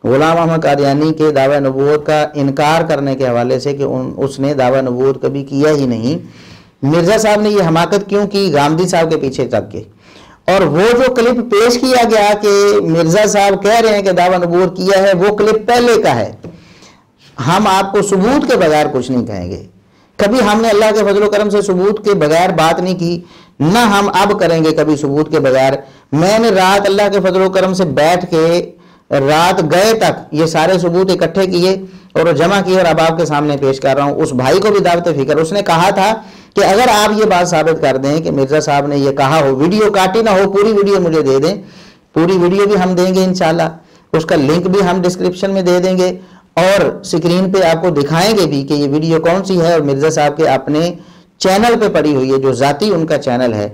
غلام احمد قادیانی کے دعوی نبوت کا انکار کرنے کے حوالے سے کہ اس نے دعوی نبوت کبھی کیا ہی نہیں، مرزا صاحب نے یہ حماقت کیوں کی؟ گامدی صاحب کے پیچھے چل کے۔ اور وہ جو کلپ پیش کیا گیا کہ مرزا صاحب کہہ رہے ہیں کہ دعوی نبوت کیا ہے، وہ کلپ پہلے کا ہے۔ ہم آپ کو ثبوت کے بغیر کچھ نہیں کہیں گے، کبھی ہم نے اللہ کے فضل و کرم سے ثبوت کے بغیر بات نہیں کی، نہ ہم اب کریں گے کبھی ثبوت کے بغیر۔ میں نے رات اللہ کے فضل و کرم سے بیٹھ کے رات گئے تک یہ سارے ثبوت اکٹھے کیے اور وہ جمع کیے اور اب آپ کے سامنے پیش کر رہا ہوں۔ اس بھائی کو بھی دعوت فکر، اس نے کہا تھا کہ اگر آپ یہ بات ثابت کر دیں کہ مرزا صاحب نے یہ کہا ہو، ویڈیو کاٹی نہ ہو، پوری ویڈیو مجھے دے دیں، پوری ویڈیو بھی ہم دیں گے انشاءاللہ، اس کا لنک بھی ہم ڈسکرپشن میں دے دیں گے اور سکرین پہ آپ کو دکھائیں گے بھی کہ یہ ویڈیو کون سی ہے، اور مرزا صاحب کے اپنے چینل پہ پڑی ہوئی ہے، جو ذاتی ان کا چینل ہے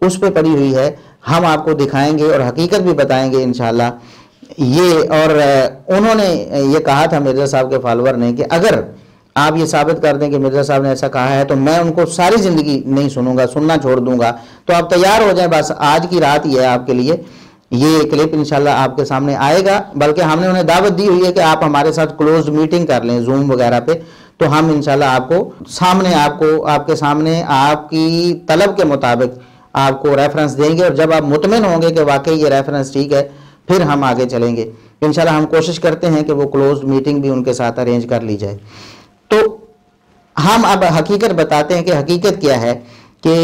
اس پہ پڑی ہوئی ہے، ہم آپ کو دکھائیں گے اور حقیقت بھی بتائیں گے انشاءاللہ۔ یہ اور انہوں نے یہ کہا تھا مرزا صاحب کے فالوور نے کہ اگر آپ یہ ثابت کر دیں کہ مرزا صاحب نے ایسا کہا ہے تو میں ان کو ساری زندگی نہیں سنوں گا، سننا چھوڑ دوں گا، تو آپ تیار ہو جائیں، بس آج کی رات ہی ہے آپ کے لیے، یہ کلپ انشاءاللہ آپ کے سامنے آئے گا۔ بلکہ ہم نے انہیں دعوت دی ہوئی ہے کہ آپ ہمارے ساتھ کلوزڈ میٹنگ کر لیں زوم وغیرہ پہ، تو ہم انشاءاللہ آپ کے سامنے آپ کی طلب کے مطابق آپ کو ریفرنس دیں گے، اور جب آپ مطمئن ہوں گے کہ واقعی یہ ریفرنس ٹھیک ہے پھر ہم آگے چلیں گے انشاءاللہ۔ ہم کوشش کرتے ہیں کہ وہ کلوزڈ میٹنگ بھی ان کے ساتھ ارینج کر لی جائے۔ تو ہم اب حقیقت بتاتے ہیں کہ حقیقت کیا ہے کہ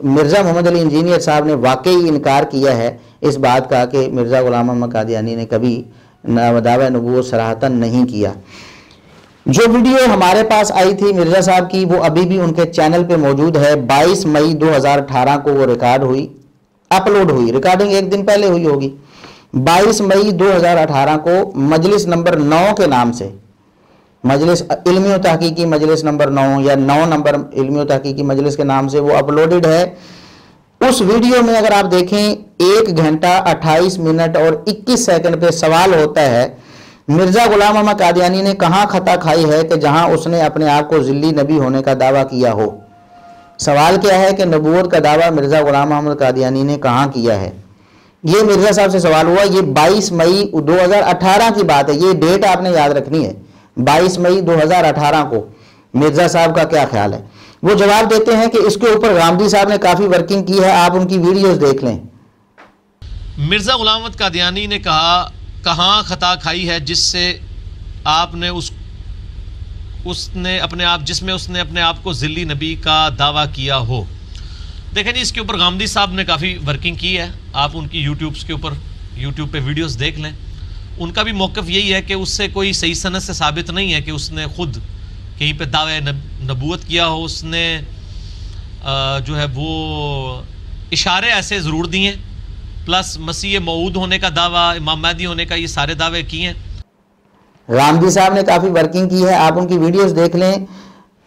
مرزا محمد علی انجینئر صاحب نے واقعی انکار کیا ہے اس بات کا کہ مرزا غلام احمد قادیانی نے کبھی دعوی نبوت صراحتاً نہیں کیا۔ جو ویڈیو ہمارے پاس آئی تھی مرزا صاحب کی، وہ ابھی بھی ان کے چینل پہ موجود ہے۔ 22 مئی 2018 کو وہ ریکارڈ ہوئی، اپلوڈ ہوئی، ریکارڈنگ ایک دن پہلے ہوئی ہوگی۔ 22 مئی 2018 کو مجلس نمبر 9 کے نام سے، مجلس علمی و تحقیقی مجلس نمبر 9 یا 9 نمبر علمی و تحقیقی مجلس کے نام سے وہ اپلوڈڈ ہے۔ اس ویڈیو میں اگر آپ دیکھیں 1 گھنٹہ 28 منٹ اور 21 سیکنڈ پہ سوال ہوتا ہے مرزا غلام احمد قادیانی نے کہاں خطا کھائی ہے کہ جہاں اس نے اپنے آپ کو ذلی نبی ہونے کا دعویٰ کیا ہو۔ سوال کیا ہے کہ نبوت کا دعویٰ مرزا غلام احمد قادیانی نے کہاں کیا ہے؟ یہ مرزا صاحب سے سوال ہوا۔ یہ 22 مئی 2018 کی بات ہے، یہ ڈیٹ آپ نے یاد رکھنی ہے، 22 مئی 2018 کو۔ مرزا صاحب کا کیا خیال ہے؟ وہ جواب دیتے ہیں کہ اس کے اوپر غامدی صاحب نے کافی ورکنگ کی ہے، آپ ان کی ویڈیوز دیکھ لیں۔ مرزا غلام احمد قادیانی نے کہا کہاں خطا کھائی ہے جس سے آپ نے جس میں اس نے اپنے آپ کو ذلی نبی کا دعویٰ کیا ہو۔ دیکھیں جی، اس کے اوپر غامدی صاحب نے کافی ورکنگ کی ہے، آپ ان کی یوٹیوب پہ ویڈیوز دیکھ لیں۔ ان کا بھی موقف یہی ہے کہ اس سے کوئی صحیح سند سے ثابت نہیں ہے کہ اس نے خود کہیں پہ دعوی نبوت کیا ہو۔ اس نے جو ہے وہ اشارے ایسے ضرور دیے ہیں، پلس مسیح موعود ہونے کا دعویٰ، امام مہدی ہونے کا، یہ سارے دعوے کیے ہیں۔ غامدی صاحب نے کافی ورکنگ کی ہے، آپ ان کی ویڈیوز دیکھ لیں۔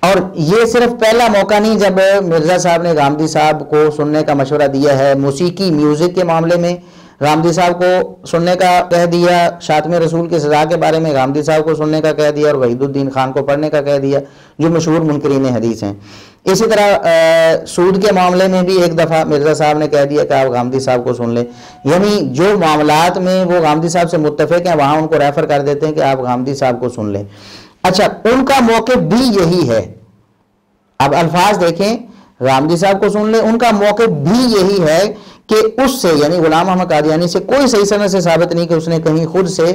اور یہ صرف پہلا موقع نہیں جب مرزا صاحب نے غامدی صاحب کو سننے کا مشورہ دیا ہے۔ موسیقی میوزک کے معاملے میں غامدی صاحب کو سننے کا کہہ دیا، شاتم رسول کی سزا کے بارے میں غامدی صاحب کو سننے کا کہہ دیا، اور وحید الدین خان کو پڑھنے کا کہہ دیا، جو مشہور منکرین حدیث ہیں۔ اسی طرح سود کے معاملے میں بھی ایک دفعہ مرزا صاحب نے کہہ دیا کہ آپ غامدی صاحب کو سن لیں، یعنی جو معاملات میں وہ غامدی صاحب سے متفق ہیں وہاں ان کو ریفر کر دیتے ہیں کہ آپ غامدی صاحب کو سن لیں۔ اچھا، ان کا موقف بھی یہی ہے، اب الفاظ دیکھیں، غامدی صاحب کو سن لیں، ان کا موقف بھی یہی ہے کہ اس سے یعنی غلام احمد قادیانی سے کوئی صحیح سند سے ثابت نہیں کہ اس نے کہیں خود سے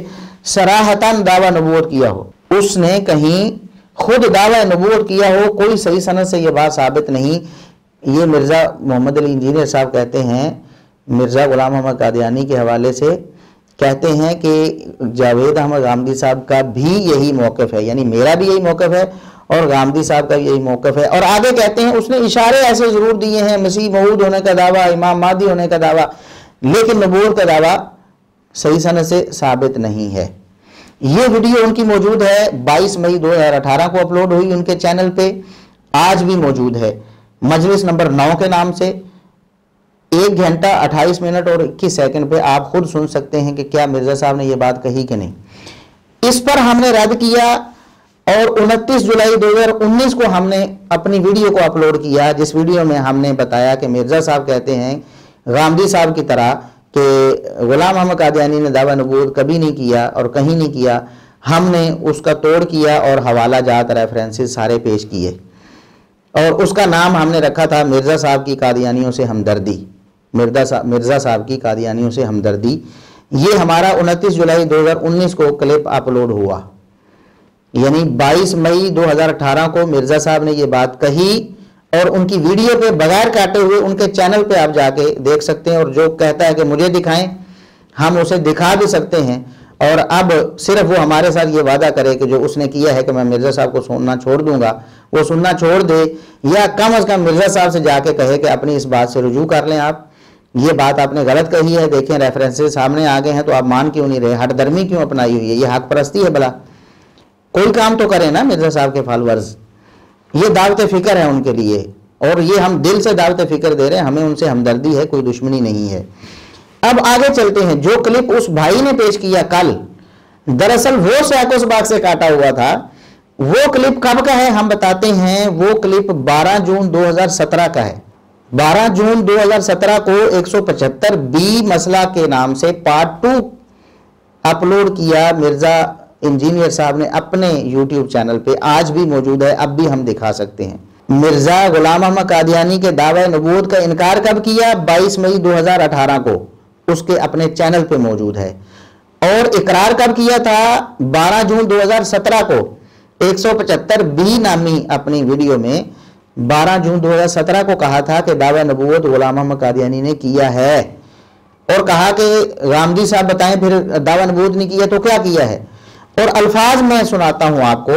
صراحتاً دعویٰ نبوت کیا ہو، اس نے کہیں خود دعویٰ نبوت کیا ہو، کوئی صحیح سند سے یہ بات ثابت نہیں۔ یہ مرزا محمد علی انجینئر صاحب کہتے ہیں، مرزا غلام احمد قادیانی کے حوالے سے کہتے ہیں کہ جاوید احمد غامدی صاحب کا بھی یہی موقف ہے، یعنی میرا بھی یہی موقف ہے اور غامدی صاحب کا یہی موقف ہے۔ اور آگے کہتے ہیں اس نے اشارے ایسے ضرور دیے ہیں، مسیح موعود ہونے کا دعویٰ، امام مہدی ہونے کا دعویٰ، لیکن نبوت کا دعویٰ صحیح سند سے ثابت نہیں ہے۔ یہ ویڈیو ان کی موجود ہے، 22 مئی 2018 کو اپلوڈ ہوئی ان کے چینل پہ، آج بھی موجود ہے، مجلس نمبر 9 کے نام سے۔ 1 گھنٹہ 28 منٹ اور 21 سیکنڈ پہ آپ خود سن سکتے ہیں کہ کیا مرزا صاحب نے یہ بات کہی کہ نہیں۔ اس پر ہم نے رد کیا اور 29 جولائی 2019 کو ہم نے اپنی ویڈیو کو اپلوڈ کیا، جس ویڈیو میں ہم نے بتایا کہ مرزا صاحب کہتے ہیں غامدی صاحب کی طرح کہ غلام محمد قادیانی نے دعویٰ نبوت کبھی نہیں کیا اور کہیں نہیں کیا۔ ہم نے اس کا توڑ کیا اور حوالہ جات ریفرنسز سارے پیش کیے، اور اس کا نام ہم نے رکھا تھا مرزا صاحب کی قادیانیوں سے ہمدردی، مرزا صاحب کی قادیانیوں سے ہمدردی۔ یہ ہمارا 29 جولائی 2019 کو کلپ اپلوڈ ہوا، یعنی 22 مئی 2018 کو مرزا صاحب نے یہ بات کہی، اور ان کی ویڈیو پہ بغیر کاٹے ہوئے ان کے چینل پہ آپ جا کے دیکھ سکتے ہیں، اور جو کہتا ہے کہ مجھے دکھائیں ہم اسے دکھا بھی سکتے ہیں، اور اب صرف وہ ہمارے ساتھ یہ وعدہ کرے کہ جو اس نے کیا ہے کہ میں مرزا صاحب کو سننا چھوڑ دوں گا، وہ سننا چھوڑ دے، یا کم از کم مرزا صاحب سے جا کے کہے کہ اپنی اس بات سے رجوع کر لیں، آپ یہ بات آپ نے غلط کہی ہے، دیکھیں ریفرنسز سامنے آگے ہیں تو آپ مان کیوں نہیں رہے، ہٹ درمی کیوں اپنائی ہوئی ہے، یہ حق پرستی ہے، بلا کوئی کام تو کریں نا مرزا صاحب کے فالورز۔ یہ دعوت فکر ہے ان کے لیے، اور یہ ہم دل سے دعوت فکر دے رہے ہیں، ہمیں ان سے ہمدردی ہے، کوئی دشمنی نہیں ہے۔ اب آگے چلتے ہیں، جو کلپ اس بھائی نے پیش کیا کل، دراصل وہ سیکوس باغ سے کاٹا ہوا تھا۔ وہ کلپ کب کا ہے ہم بتاتے ہیں، وہ کلپ 12 جون 2017 کا ہے۔ 12 جون 2017 کو 175B مسئلہ کے نام سے پارٹ 2 اپلوڈ کیا مرزا انجینئر صاحب نے اپنے یوٹیوب چینل پہ، آج بھی موجود ہے، اب بھی ہم دکھا سکتے ہیں۔ مرزا غلام محمد قادیانی کے دعوی نبوت کا انکار کب کیا؟ 22 مئی 2018 کو، اس کے اپنے چینل پہ موجود ہے۔ اور اقرار کب کیا تھا؟ 12 جون 2017 کو 175B نامی اپنی ویڈیو میں 12 جون 2017 کو کہا تھا کہ دعوی نبوت غلام محمد قادیانی نے کیا ہے، اور کہا کہ غامدی صاحب بتائیں پھر دعوی نبوت نہیں کیا تو کیا کیا ہے، اور الفاظ میں سناتا ہوں آپ کو۔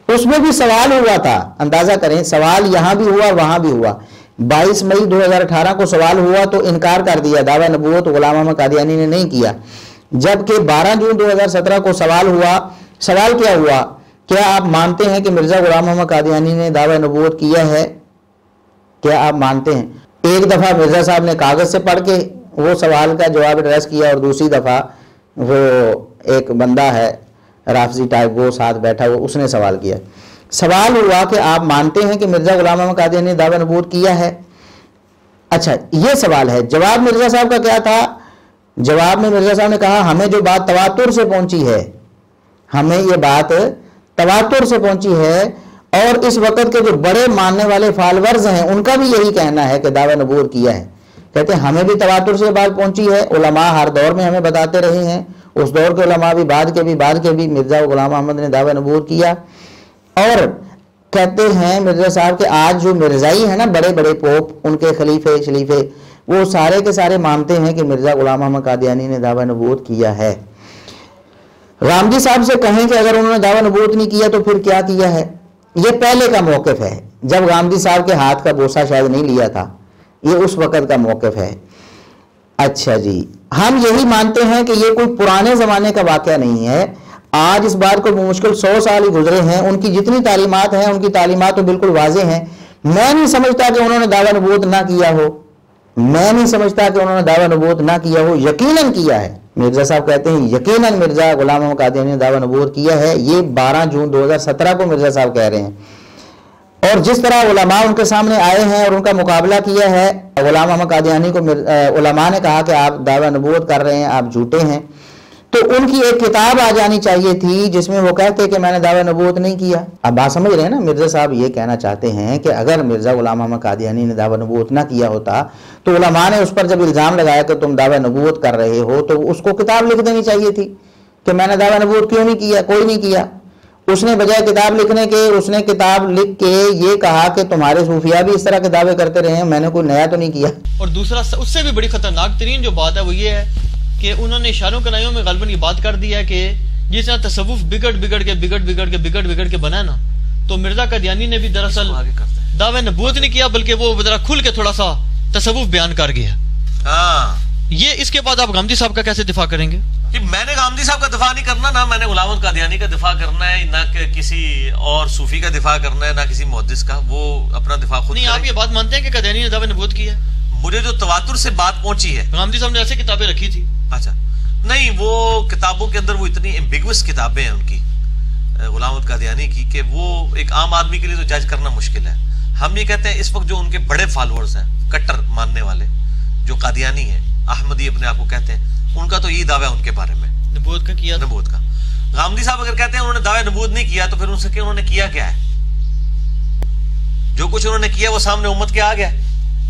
اس میں بھی سوال ہوا تھا، اندازہ کریں، سوال یہاں بھی ہوا وہاں بھی ہوا۔ 22 مئی 2018 کو سوال ہوا تو انکار کر دیا، دعوی نبوت غلام محمد قادیانی نے نہیں کیا۔ جبکہ 12 جون 2017 کو سوال ہوا، سوال کیا ہوا؟ کیا آپ مانتے ہیں کہ مرزا غلام محمد قادیانی نے دعوی نبوت کیا ہے؟ کیا آپ مانتے ہیں؟ ایک دفعہ مرزا صاحب نے کاغذ سے پڑھ کے وہ سوال کا جواب ایڈریس کیا، اور دوسری دفعہ وہ ایک بندہ ہے رافضی ٹائپ، وہ ساتھ بیٹھا وہ اس نے سوال کیا۔ سوال ہوا کہ آپ مانتے ہیں کہ مرزا غلام محمد قادیانی نے دعوی نبوت کیا ہے؟ اچھا، یہ سوال ہے۔ جواب مرزا صاحب کا کیا تھا؟ جواب میں مرزا صاحب نے کہا ہمیں جو بات تواتر سے پہنچی ہے، ہمیں یہ بات تواتر سے پہنچی ہے، اور اس وقت کے جو بڑے ماننے والے فالورز ہیں ان کا بھی یہی کہنا ہے کہ دعوی نبوت کیا ہے۔ کہتے ہیں ہمیں بھی تواتر سے بات پہنچی ہے، علماء ہر دور میں ہمیں بتاتے رہے ہیں، اس دور کے علماء بھی بعد کے بھی مرزا غلام محمد نے دعوی نبوت کیا۔ اور کہتے ہیں مرزا صاحب کہ آج جو مرزائی ہیں نا، بڑے بڑے پوپ، ان کے خلیفے وہ سارے کے سارے مانتے ہیں کہ مرزا غلام محمد قادیانی نے دعوی نبوت کیا ہے۔ غامدی صاحب سے کہیں کہ اگر انہوں نے دعوی نبوت نہیں کیا تو پھر کیا کیا ہے؟ یہ پہلے کا موقف ہے، جب غامدی صاحب کے ہاتھ کا بوسہ شاید نہیں لیا تھا، یہ اس وقت کا موقف ہے۔ اچھا جی، ہم یہی مانتے ہیں کہ یہ کوئی پرانے زمانے کا واقعہ نہیں ہے، آج اس بات کو بمشکل 100 سال ہی گزرے ہیں، ان کی جتنی تعلیمات ہیں ان کی تعلیمات تو بالکل واضح ہیں۔ میں نہیں سمجھتا کہ انہوں نے دعوی نبوت نہ کیا ہو، میں نہیں سمجھتا کہ انہوں نے دعوی نبوت نہ کیا ہو، یقیناً کیا ہے۔ مرزا صاحب کہتے ہیں یقیناً مرزا غلام محمد قادیانی نے دعوی نبوت کیا ہے، یہ 12 جون 2017 کو مرزا صاحب کہہ رہے ہیں۔ اور جس طرح علماء ان کے سامنے آئے ہیں اور ان کا مقابلہ کیا ہے، غلام محمد قادیانی کو علماء نے کہا کہ آپ دعوی نبوت کر رہے ہیں، آپ جھوٹے ہیں، تو ان کی ایک کتاب آ جانی چاہیے تھی جس میں وہ کہتے کہ میں نے دعوی نبوت نہیں کیا۔ اب بات سمجھ رہے ہیں نا، مرزا صاحب یہ کہنا چاہتے ہیں کہ اگر مرزا غلام محمد قادیانی نے دعوی نبوت نہ کیا ہوتا تو علماء نے اس پر جب الزام لگایا کہ تم دعوی نبوت کر رہے ہو تو اس کو کتاب لکھ دینی چاہیے تھی کہ میں نے دعوی نبوت کیوں نہیں کیا، کوئی نہیں کیا۔ اس نے بجائے کتاب لکھنے کے، اس نے کتاب لکھ کے یہ کہا کہ تمہارے صوفیاء بھی اس طرح کے دعوے کرتے رہے ہیں، میں نے کوئی نیا تو نہیں کیا۔ اور دوسرا اس سے بھی بڑی خطرناک ترین جو بات ہے وہ یہ ہے کہ انہوں نے اشاروں کنائیوں میں غالباً یہ بات کر دی ہے کہ جس طرح تصوف بگڑ کے بنا نا، تو مرزا قادیانی نے بھی دراصل دعوی نبوت نہیں کیا بلکہ وہ ذرا کھل کے تھوڑا سا تصوف بیان کر گیا۔ یہ اس کے بعد آپ غامدی صاحب کا کیسے دفاع کریں گے؟ میں نے غامدی صاحب کا دفاع نہیں کرنا، نہ میں نے غلام محمد قادیانی کا دفاع کرنا ہے، نہ کہ کسی اور صوفی کا دفاع کرنا ہے، نہ کسی محدث کا، وہ اپنا دفاع خود نہیں۔ آپ یہ بات مانتے ہیں کہ قادیانی نے دعوی نبوت کی ہے؟ مجھے جو تواتر سے بات پہنچی ہے، غامدی صاحب نے ایسے کتابیں رکھی تھی۔ اچھا نہیں، وہ کتابوں کے اندر وہ اتنی ایمبیگوس کتابیں ہیں ان کی، غلام احمد قادیانی کی کہ وہ ایک عام آدمی کے لیے تو جج کرنا مشکل ہے. ہم یہ کہتے ہیں اس وقت جو ان کے بڑے فالوورز ہیں, کٹر ماننے والے جو قادیانی ہیں, احمدی اپنے آپ کو کہتے ہیں, ان کا تو یہی دعویٰ ہے ان کے بارے میں, نبوت کا کیا, نبوت کا. غامدی صاحب اگر کہتے ہیں انہوں نے دعویٰ نبوت نہیں کیا تو پھر ان سے کہ انہوں نے کیا کیا ہے؟ جو کچھ انہوں نے کیا وہ سامنے امت کے آ گیا.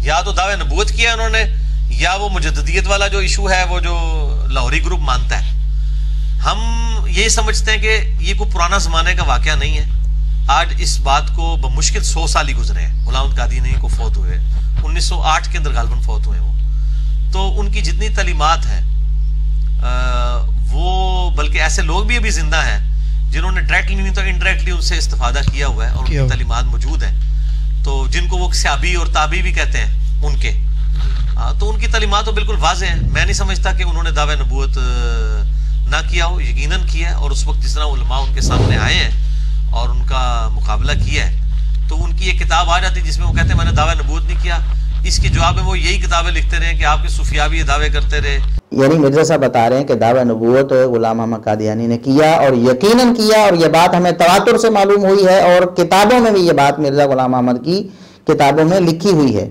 یا تو دعویٰ نبوت کیا انہوں نے, یا وہ مجددیت والا جو ایشو ہے وہ جو لاہوری گروپ مانتا ہے. ہم یہی سمجھتے ہیں کہ یہ کوئی پرانا زمانے کا واقعہ نہیں ہے. آج اس بات کو بمشکل 100 سال ہی گزرے ہیں. غلام احمد قادیانی کو فوت ہوئے 1908 کے اندر غالباً فوت ہوئے وہ. تو ان کی جتنی تعلیمات ہیں وہ, بلکہ ایسے لوگ بھی ابھی زندہ ہیں جنہوں نے ڈائریکٹلی نہیں تو انڈائریکٹلی ان سے استفادہ کیا ہوا ہے, اور ان کی تعلیمات موجود ہیں. تو جن کو وہ صحابی اور تابعی بھی کہتے ہیں ان کے, تو ان کی تعلیمات تو بالکل واضح ہیں. میں نہیں سمجھتا کہ انہوں نے دعوی نبوت نہ کیا ہو, یقیناً کیا ہے. اور اس وقت جس طرح علماء ان کے سامنے آئے ہیں اور ان کا مقابلہ کیا ہے, تو ان کی ایک کتاب آ جاتی جس میں وہ کہتے ہیں میں نے دعوی نبوت نہیں کیا. اس کے جواب میں وہ یہی کتابیں لکھتے رہے کہ آپ کے صوفیاء بھی یہ دعوے کرتے رہے. یعنی مرزا صاحب بتا رہے ہیں کہ دعوی نبوت غلام احمد قادیانی نے کیا, اور یقیناً کیا, اور یہ بات ہمیں تواتر سے معلوم ہوئی ہے, اور کتابوں میں بھی یہ بات مرزا غلام احمد کی کتابوں میں لکھی ہوئی ہے.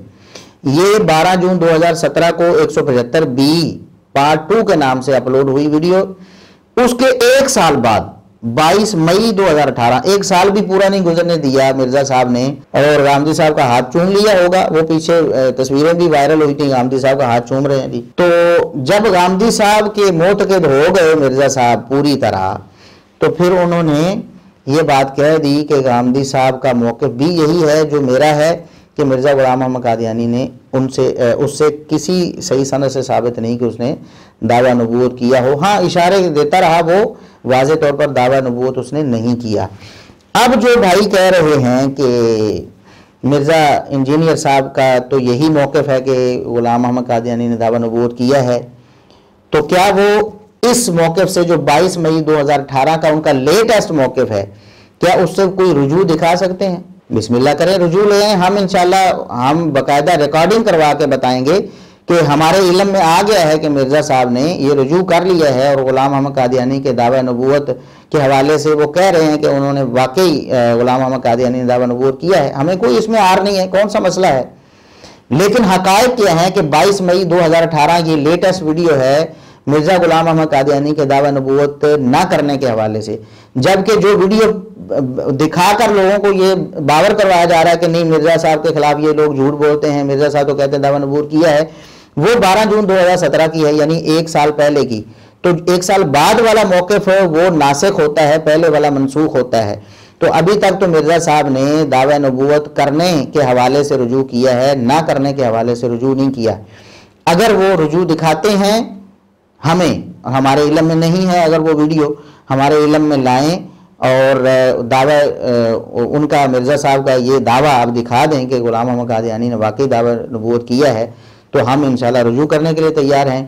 یہ 12 جون 2017 کو 175B پارٹ 2 کے نام سے اپلوڈ ہوئی ویڈیو. اس کے ایک سال بعد 22 مئی 2018, ایک سال بھی پورا نہیں گزرنے دیا مرزا صاحب نے, اور غامدی صاحب کا ہاتھ چوم لیا ہوگا. وہ پیچھے تصویریں بھی وائرل ہوئی تھی, غامدی صاحب کا ہاتھ چوم رہے ہیں جی. تو جب غامدی صاحب کے معتقد ہو گئے مرزا صاحب پوری طرح, تو پھر انہوں نے یہ بات کہہ دی کہ غامدی صاحب کا موقف بھی یہی ہے جو میرا ہے, کہ مرزا غلام احمد قادیانی نے اس سے کسی صحیح سند سے ثابت نہیں کہ اس نے دعویٰ نبوت کیا ہو. ہاں اشارے دیتا رہا, وہ واضح طور پر دعویٰ نبوت اس نے نہیں کیا. اب جو بھائی کہہ رہے ہیں کہ مرزا انجینئر صاحب کا تو یہی موقف ہے کہ غلام احمد قادیانی نے دعویٰ نبوت کیا ہے, تو کیا وہ اس موقف سے جو 22 مئی 2018 کا ان کا لیٹسٹ موقف ہے, کیا اس سے کوئی رجوع دکھا سکتے ہیں؟ بسم اللہ کریں, رجوع لیں. ہم انشاءاللہ ہم باقاعدہ ریکارڈنگ کروا کے بتائیں گے کہ ہمارے علم میں آ گیا ہے کہ مرزا صاحب نے یہ رجوع کر لیا ہے, اور غلام احمد قادیانی کے دعویٰ نبوت کے حوالے سے وہ کہہ رہے ہیں کہ انہوں نے واقعی غلام احمد قادیانی نے دعویٰ نبوت کیا ہے. ہمیں کوئی اس میں آر نہیں ہے, کون سا مسئلہ ہے. لیکن حقائق کیا ہیں کہ 22 مئی 2018 کی لیٹسٹ ویڈیو ہے مرزا غلام احمد قادیانی کے دعویٰ نبوت نہ کرنے کے حوالے سے, جبکہ جو ویڈیو دکھا کر لوگوں کو یہ باور کروایا جا رہا ہے کہ نہیں مرزا صاحب کے خلاف یہ لوگ جھوٹ بولتے ہیں, مرزا صاحب تو کہتے ہیں دعویٰ نبوت کیا ہے, وہ 12 جون 2017 کی ہے, یعنی ایک سال پہلے کی. تو ایک سال بعد والا موقف ہے وہ ناسخ ہوتا ہے, پہلے والا منسوخ ہوتا ہے. تو ابھی تک تو مرزا صاحب نے دعویٰ نبوت کرنے کے حوالے سے رجوع کیا ہے, نہ کرنے کے حوالے سے رجوع نہیں کیا. اگر وہ رجوع دکھاتے ہیں ہمیں, ہمارے علم میں نہیں ہے, اگر وہ ویڈیو ہمارے علم میں لائیں اور دعویٰ ان کا مرزا صاحب کا یہ دعویٰ آپ دکھا دیں کہ غلام احمد قادیانی نے واقعی دعویٰ نبوت کیا ہے, تو ہم انشاءاللہ رجوع کرنے کے لیے تیار ہیں.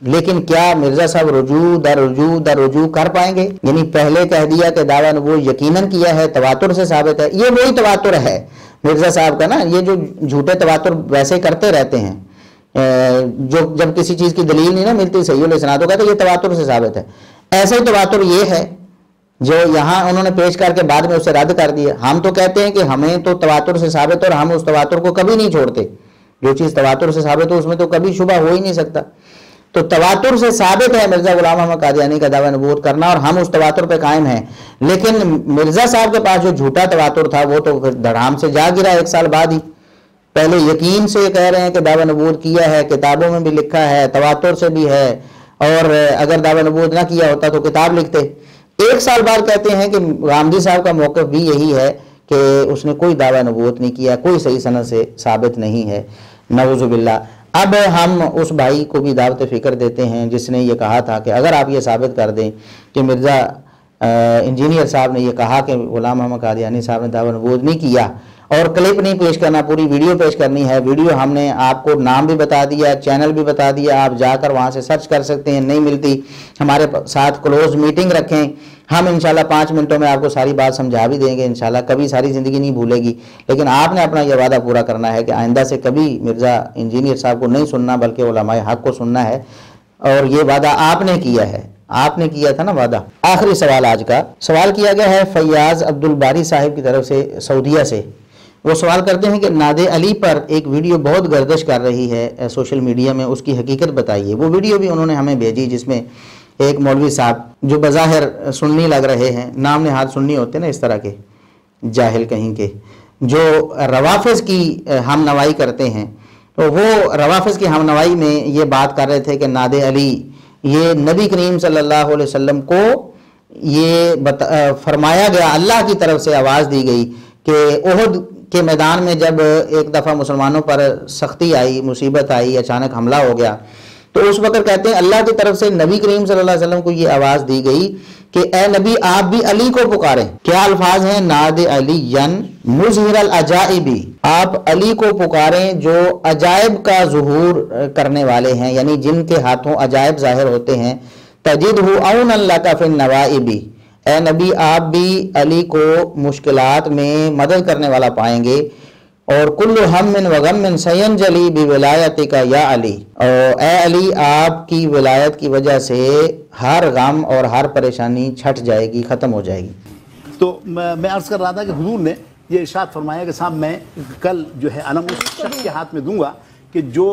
لیکن کیا مرزا صاحب رجوع کر پائیں گے؟ یعنی پہلے کہہ دیا کہ دعویٰ نبوت یقیناً کیا ہے, تواتر سے ثابت ہے. یہ وہی تواتر ہے مرزا صاحب کا نا, یہ جو جھوٹے تواتر ویسے کرتے رہتے ہیں, جو جب کسی چیز کی دلیل نہیں نا ملتی صحیح الاسناد ہوگا تو یہ تواتر سے ثابت ہے. ایسا ہی تواتر یہ ہے جو یہاں انہوں نے پیش کر کے بعد میں اسے رد کر دیا. ہم تو کہتے ہیں کہ ہمیں تو تواتر سے ثابت ہے, اور ہم اس تواتر کو کبھی نہیں چھوڑتے. جو چیز تواتر سے ثابت ہو اس میں تو کبھی شبہ ہو ہی نہیں سکتا. تو تواتر سے ثابت ہے مرزا غلام احمد قادیانی کا دعویٰ نبوت کرنا, اور ہم اس تواتر پہ قائم ہیں. لیکن مرزا صاحب کے پاس جو جھوٹا تواتر تھا وہ تو پھر دھڑام سے جا گرا ایک سال بعد ہی. پہلے یقین سے کہہ رہے ہیں کہ دعویٰ نبوت کیا ہے, کتابوں میں بھی لکھا ہے, تواتر سے بھی ہے, اور اگر دعویٰ نبوت نہ کیا ہوتا تو کتاب لکھتے. ایک سال بعد کہتے ہیں کہ غامدی صاحب کا موقف بھی یہی ہے کہ اس نے کوئی دعویٰ نبوت نہیں کیا, کوئی صحیح سند سے ثابت نہیں ہے, نعوذ باللہ. اب ہم اس بھائی کو بھی دعوت فکر دیتے ہیں جس نے یہ کہا تھا کہ اگر آپ یہ ثابت کر دیں کہ مرزا انجینئر صاحب نے یہ کہا کہ غلام احمد قادیانی صاحب نے دعویٰ نبوت نہیں کیا, اور کلپ نہیں پیش کرنا, پوری ویڈیو پیش کرنی ہے. ویڈیو ہم نے آپ کو نام بھی بتا دیا, چینل بھی بتا دیا, آپ جا کر وہاں سے سرچ کر سکتے ہیں. نہیں ملتی ہمارے ساتھ کلوز میٹنگ رکھیں, ہم انشاءاللہ 5 منٹوں میں آپ کو ساری بات سمجھا بھی دیں گے. انشاءاللہ کبھی ساری زندگی نہیں بھولے گی, لیکن آپ نے اپنا یہ وعدہ پورا کرنا ہے کہ آئندہ سے کبھی مرزا انجینئر صاحب کو نہیں سننا بلکہ علماء حق کو سننا ہے, اور یہ وعدہ آپ نے کیا ہے. آپ نے کیا تھا نا وعدہ۔ آخری سوال آج کا سوال کیا گیا ہے فیاض عبدالباری صاحب کی طرف سے سعودیہ سے۔ وہ سوال کرتے ہیں کہ ناد علی پر ایک ویڈیو بہت گردش کر رہی ہے سوشل میڈیا میں، اس کی حقیقت بتائیے۔ وہ ویڈیو بھی انہوں نے ہمیں بھیجی جس میں ایک مولوی صاحب جو بظاہر سنی لگ رہے ہیں، نام نہاد سنی ہوتے نا اس طرح کے جاہل کہیں کے، جو روافظ کی ہم نوائی کرتے ہیں، تو وہ روافظ کی ہم نوائی میں یہ بات کر رہے تھے کہ ناد علی یہ نبی کریم صلی اللہ علیہ وسلم کو یہ فرمایا گیا، اللہ کی طرف سے آواز دی گئی کہ احد کے میدان میں جب ایک دفعہ مسلمانوں پر سختی آئی، مصیبت آئی، اچانک حملہ ہو گیا، تو اس وقت کہتے ہیں اللہ کی طرف سے نبی کریم صلی اللہ علیہ وسلم کو یہ آواز دی گئی کہ اے نبی آپ بھی علی کو پکاریں۔ کیا الفاظ ہیں؟ ناد علی مظہر العجائبی، آپ علی کو پکاریں جو عجائب کا ظہور کرنے والے ہیں، یعنی جن کے ہاتھوں عجائب ظاہر ہوتے ہیں۔ تجدہ عون لک فی النوائب، اے نبی آپ بھی علی کو مشکلات میں مدد کرنے والا پائیں گے۔ اور کل ہم و غم سینجلی بولایتک یا علی، اور اے علی آپ کی ولایت کی وجہ سے ہر غم اور ہر پریشانی چھٹ جائے گی، ختم ہو جائے گی۔ تو میں عرض کر رہا تھا کہ حضور نے یہ ارشاد فرمایا کہ صاحب میں کل جو ہے علم اس شخص کے ہاتھ میں دوں گا کہ جو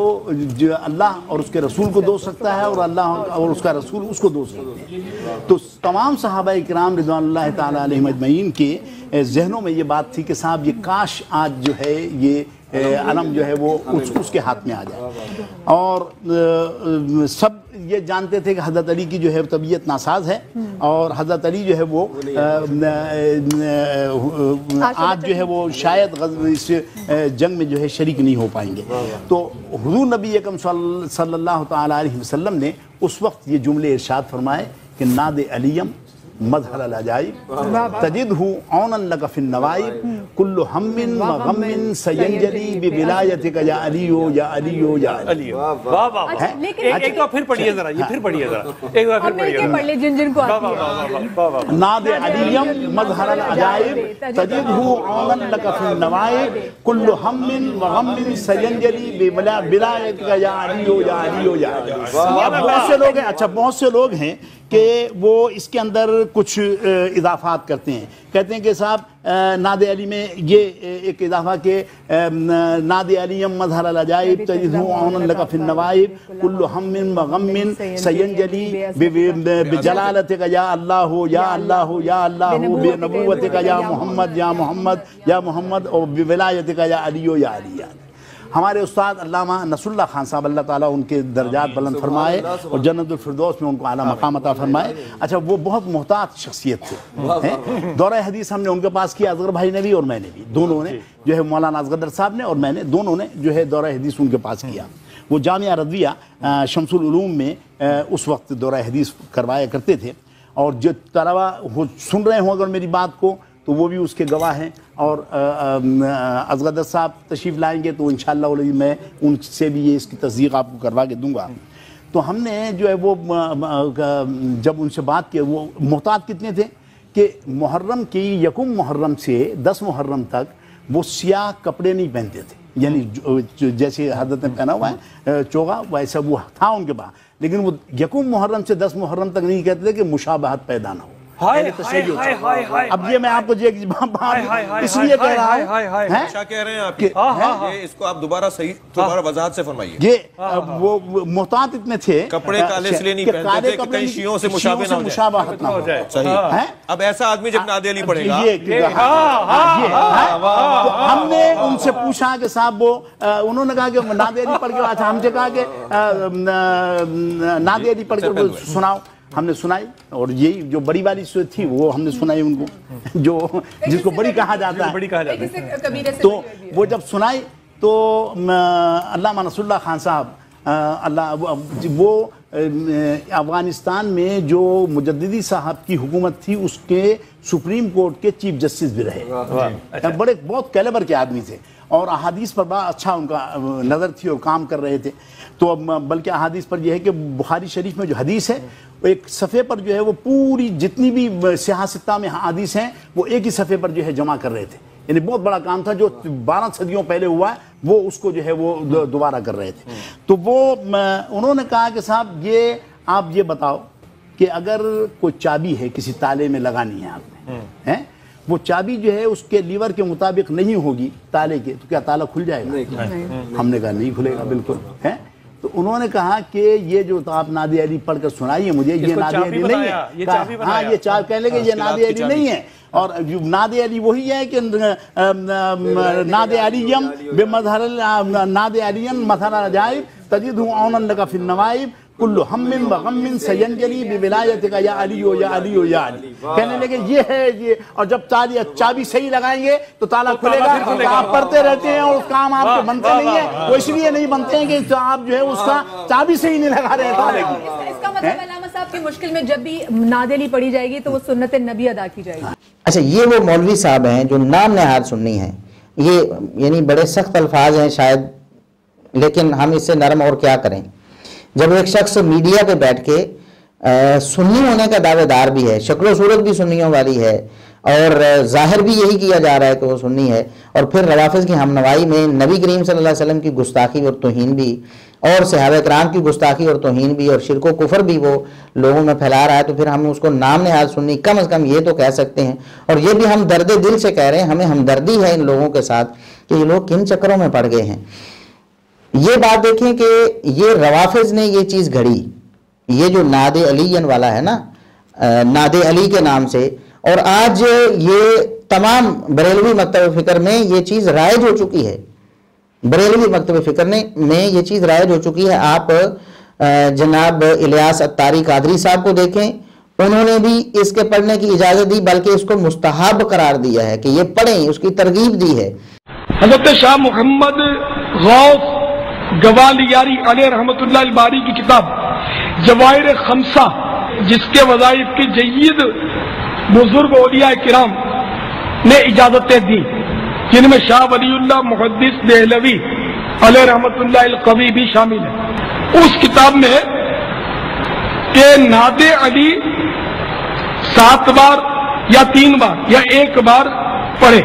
اللہ اور اس کے رسول کو دو سکتا ہے اور اللہ اور اس کا رسول اس کو دو سکتے ہیں۔ تو تمام صحابہ کرام رضوان اللہ تعالیٰ علیہم اجمعین کے ذہنوں میں یہ بات تھی کہ صاحب یہ کاش آج جو ہے یہ علم جو ہے وہ اس کے ہاتھ میں آ جائے، اور سب یہ جانتے تھے کہ حضرت علی کی جو ہے طبیعت ناساز ہے، اور حضرت علی جو ہے وہ آج جو ہے وہ شاید اس جنگ میں جو ہے شریک نہیں ہو پائیں گے۔ تو حضور نبی اکرم صلی اللہ تعالیٰ علیہ وسلم نے اس وقت یہ جملے ارشاد فرمائے کہ ناد علیم مظہر العجائب تجدہ عونا لک فی النوائب کل ہم و غم سینجلی بولایتک یا علیو یا علیو یا علیو۔ ایک تو پھر پڑھیے ذرا، یہ پھر پڑھیے ذرا، ایک بار پھر پڑھیے، پڑھ لیں جن جن کو آتی ہے۔ ناد علیم مظہر العجائب تجدہ عونا لک فی النوائب کل ہم و غم سینجلی بولایتک یا علیو یا علیو یا علیو۔ اب بہت سے لوگ ہیں، اچھا بہت سے لوگ ہیں کہ وہ اس کے اندر کچھ اضافات کرتے ہیں، کہتے ہیں کہ صاحب ناد علی میں یہ ایک اضافہ کہ ناد علیم مظہر العجائب تجدہ عونا لک فی النوائب کل ہم و غم سینجلی بجلالتک یا اللہ یا اللہ یا اللہ بنبوتک یا محمد یا محمد یا محمد اور بولایتک یا علیو یا علی۔ ہمارے استاد علامہ نصر اللہ خان صاحب اللہ تعالیٰ ان کے درجات بلند فرمائے اور جنت الفردوس میں ان کو اعلیٰ مقام عطا فرمائے۔ اچھا وہ بہت محتاط شخصیت تھے، دورہ حدیث ہم نے ان کے پاس کیا، اصغر بھائی نے بھی اور میں نے بھی، دونوں نے جو ہے مولانا اصغر صاحب نے اور میں نے، دونوں نے جو ہے دورہ حدیث ان کے پاس کیا۔ وہ جامعہ رضویہ شمس العلوم میں اس وقت دورہ حدیث کروایا کرتے تھے، اور جو طلبہ سن رہے ہوں اگر میری بات کو تو وہ بھی اس کے گواہ ہیں، اور اصغر صاحب تشریف لائیں گے تو انشاءاللہ میں ان سے بھی یہ اس کی تصدیق آپ کو کروا کے دوں گا۔ تو ہم نے جو ہے وہ جب ان سے بات کی، وہ محتاط کتنے تھے کہ محرم کی یکم محرم سے 10 محرم تک وہ سیاہ کپڑے نہیں پہنتے تھے، یعنی جیسے حضرت نے پہنا ہوا ہے چوغا ویسا وہ تھا ان کے پاس، لیکن وہ یکم محرم سے 10 محرم تک نہیں کہتے تھے کہ مشابہت پیدا نہ ہو۔ اب یہ میں آپ کو اس لیے کہہ رہا ہوں، کیا کہہ رہے ہیں آپ یہ اس کو آپ دوبارہ صحیح دوبارہ وضاحت سے فرمائیے۔ یہ وہ محتاط اتنے تھے، کپڑے کالے اس لیے نہیں پہنتے تھے کہ کئی شیعوں سے مشابہت نہ ہو جائے۔ صحیح۔ اب ایسا آدمی جب ناد علی پڑھے گا، ہم نے ان سے پوچھا کہ صاحب وہ انہوں نے کہا کہ ناد علی پڑھ کے، اچھا ہم سے کہا کہ ناد علی پڑھ کے سناؤ، ہم نے سنائی، اور یہی جو بڑی والی صورت تھی وہ ہم نے سنائی ان کو، جو جس کو بڑی کہا جاتا ہے۔ تو وہ جب سنائی تو علامہ نصر اللہ خان صاحب وہ افغانستان میں جو مجددی صاحب کی حکومت تھی اس کے سپریم کورٹ کے چیف جسٹس بھی رہے، بڑے بہت کیلیبر کے آدمی تھے، اور احادیث پر بڑا اچھا ان کا نظر تھی اور کام کر رہے تھے۔ تو بلکہ احادیث پر یہ ہے کہ بخاری شریف میں جو حدیث ہے ایک صفحے پر جو ہے وہ پوری جتنی بھی سیاہ ستہ میں حدیث ہیں وہ ایک ہی صفحے پر جو ہے جمع کر رہے تھے، یعنی بہت بڑا کام تھا جو 12 صدیوں پہلے ہوا ہے، وہ اس کو جو ہے وہ دوبارہ کر رہے تھے۔ تو وہ انہوں نے کہا کہ صاحب یہ آپ یہ بتاؤ کہ اگر کوئی چابی ہے کسی تالے میں لگانی ہے آپ نے، وہ چابی جو ہے اس کے لیور کے مطابق نہیں ہوگی تالے کے، تو کیا تالا کھل جائے گا؟ ہم نے کہا نہیں کھلے گا بالکل. تو انہوں نے کہا کہ یہ جو آپ نادی علی پڑھ کر سنائیے مجھے، یہ نادی علی نہیں ہے. ہاں یہ چابی کہنے لگے یہ نادی علی نہیں ہے. اور نادی علی وہی ہے کہ نادی علیم بمظہر نادی علیم مثل العجائب تجدہ عونا لک فی النوائب کل ہم وغم سینجلی بولایتک یا علی یا علی یا علی. کہنے لگے یہ ہے یہ، اور جب چابی صحیح لگائیں گے تو تالا کھلے گا. آپ پڑھتے رہتے ہیں اور کام آپ کے بنتے نہیں ہیں، وہ اس لیے نہیں بنتے ہیں کہ آپ جو ہے اس کا چابی صحیح نہیں لگا رہے ہیں تالے کی. اس کا مطلب علامہ صاحب کی مشکل میں جب بھی نعت علی پڑھی جائے گی تو وہ سنت نبی ادا کی جائے گی. اچھا، یہ وہ مولوی صاحب ہیں جو نام نہاد سنی ہیں. یہ یعنی بڑے سخت الفاظ ہیں شاید، لیکن ہم اس سے نرم اور کیا کریں. جب ایک شخص میڈیا پہ بیٹھ کے سنی ہونے کا دعوے دار بھی ہے، شکل و صورت بھی سنیوں والی ہے، اور ظاہر بھی یہی کیا جا رہا ہے کہ وہ سنی ہے، اور پھر روافظ کی ہمنوائی میں نبی کریم صلی اللہ علیہ وسلم کی گستاخی اور توہین بھی، اور صحابہ کرام کی گستاخی اور توہین بھی، اور شرک و کفر بھی وہ لوگوں میں پھیلا رہا ہے، تو پھر ہم اس کو نام نہاد سنی کم از کم یہ تو کہہ سکتے ہیں. اور یہ بھی ہم درد دل سے کہہ رہے ہیں، ہمیں ہمدردی ہے ان لوگوں کے ساتھ کہ یہ لوگ کن چکروں میں پڑ گئے ہیں. یہ بات دیکھیں کہ یہ روافظ نے یہ چیز گھڑی، یہ جو ناد علی والا ہے نا، ناد علی کے نام سے، اور آج یہ تمام بریلوی مکتب فکر میں یہ چیز رائج ہو چکی ہے. بریلوی مکتب فکر میں یہ چیز رائج ہو چکی ہے. آپ جناب الیاس اتاری قادری صاحب کو دیکھیں، انہوں نے بھی اس کے پڑھنے کی اجازت دی، بلکہ اس کو مستحب قرار دیا ہے کہ یہ پڑھیں، اس کی ترغیب دی ہے. حضرت شاہ محمد غوث گوالیاری علیہ رحمت اللہ الباری کی کتاب جواہر خمسہ، جس کے وظائف کی جید بزرگ اولیاء کرام نے اجازتیں دی، جن میں شاہ ولی اللہ محدث دہلوی علیہ رحمت اللہ القوی بھی شامل ہے. اس کتاب میں کہ نعت علی 7 بار یا 3 بار یا 1 بار پڑھے،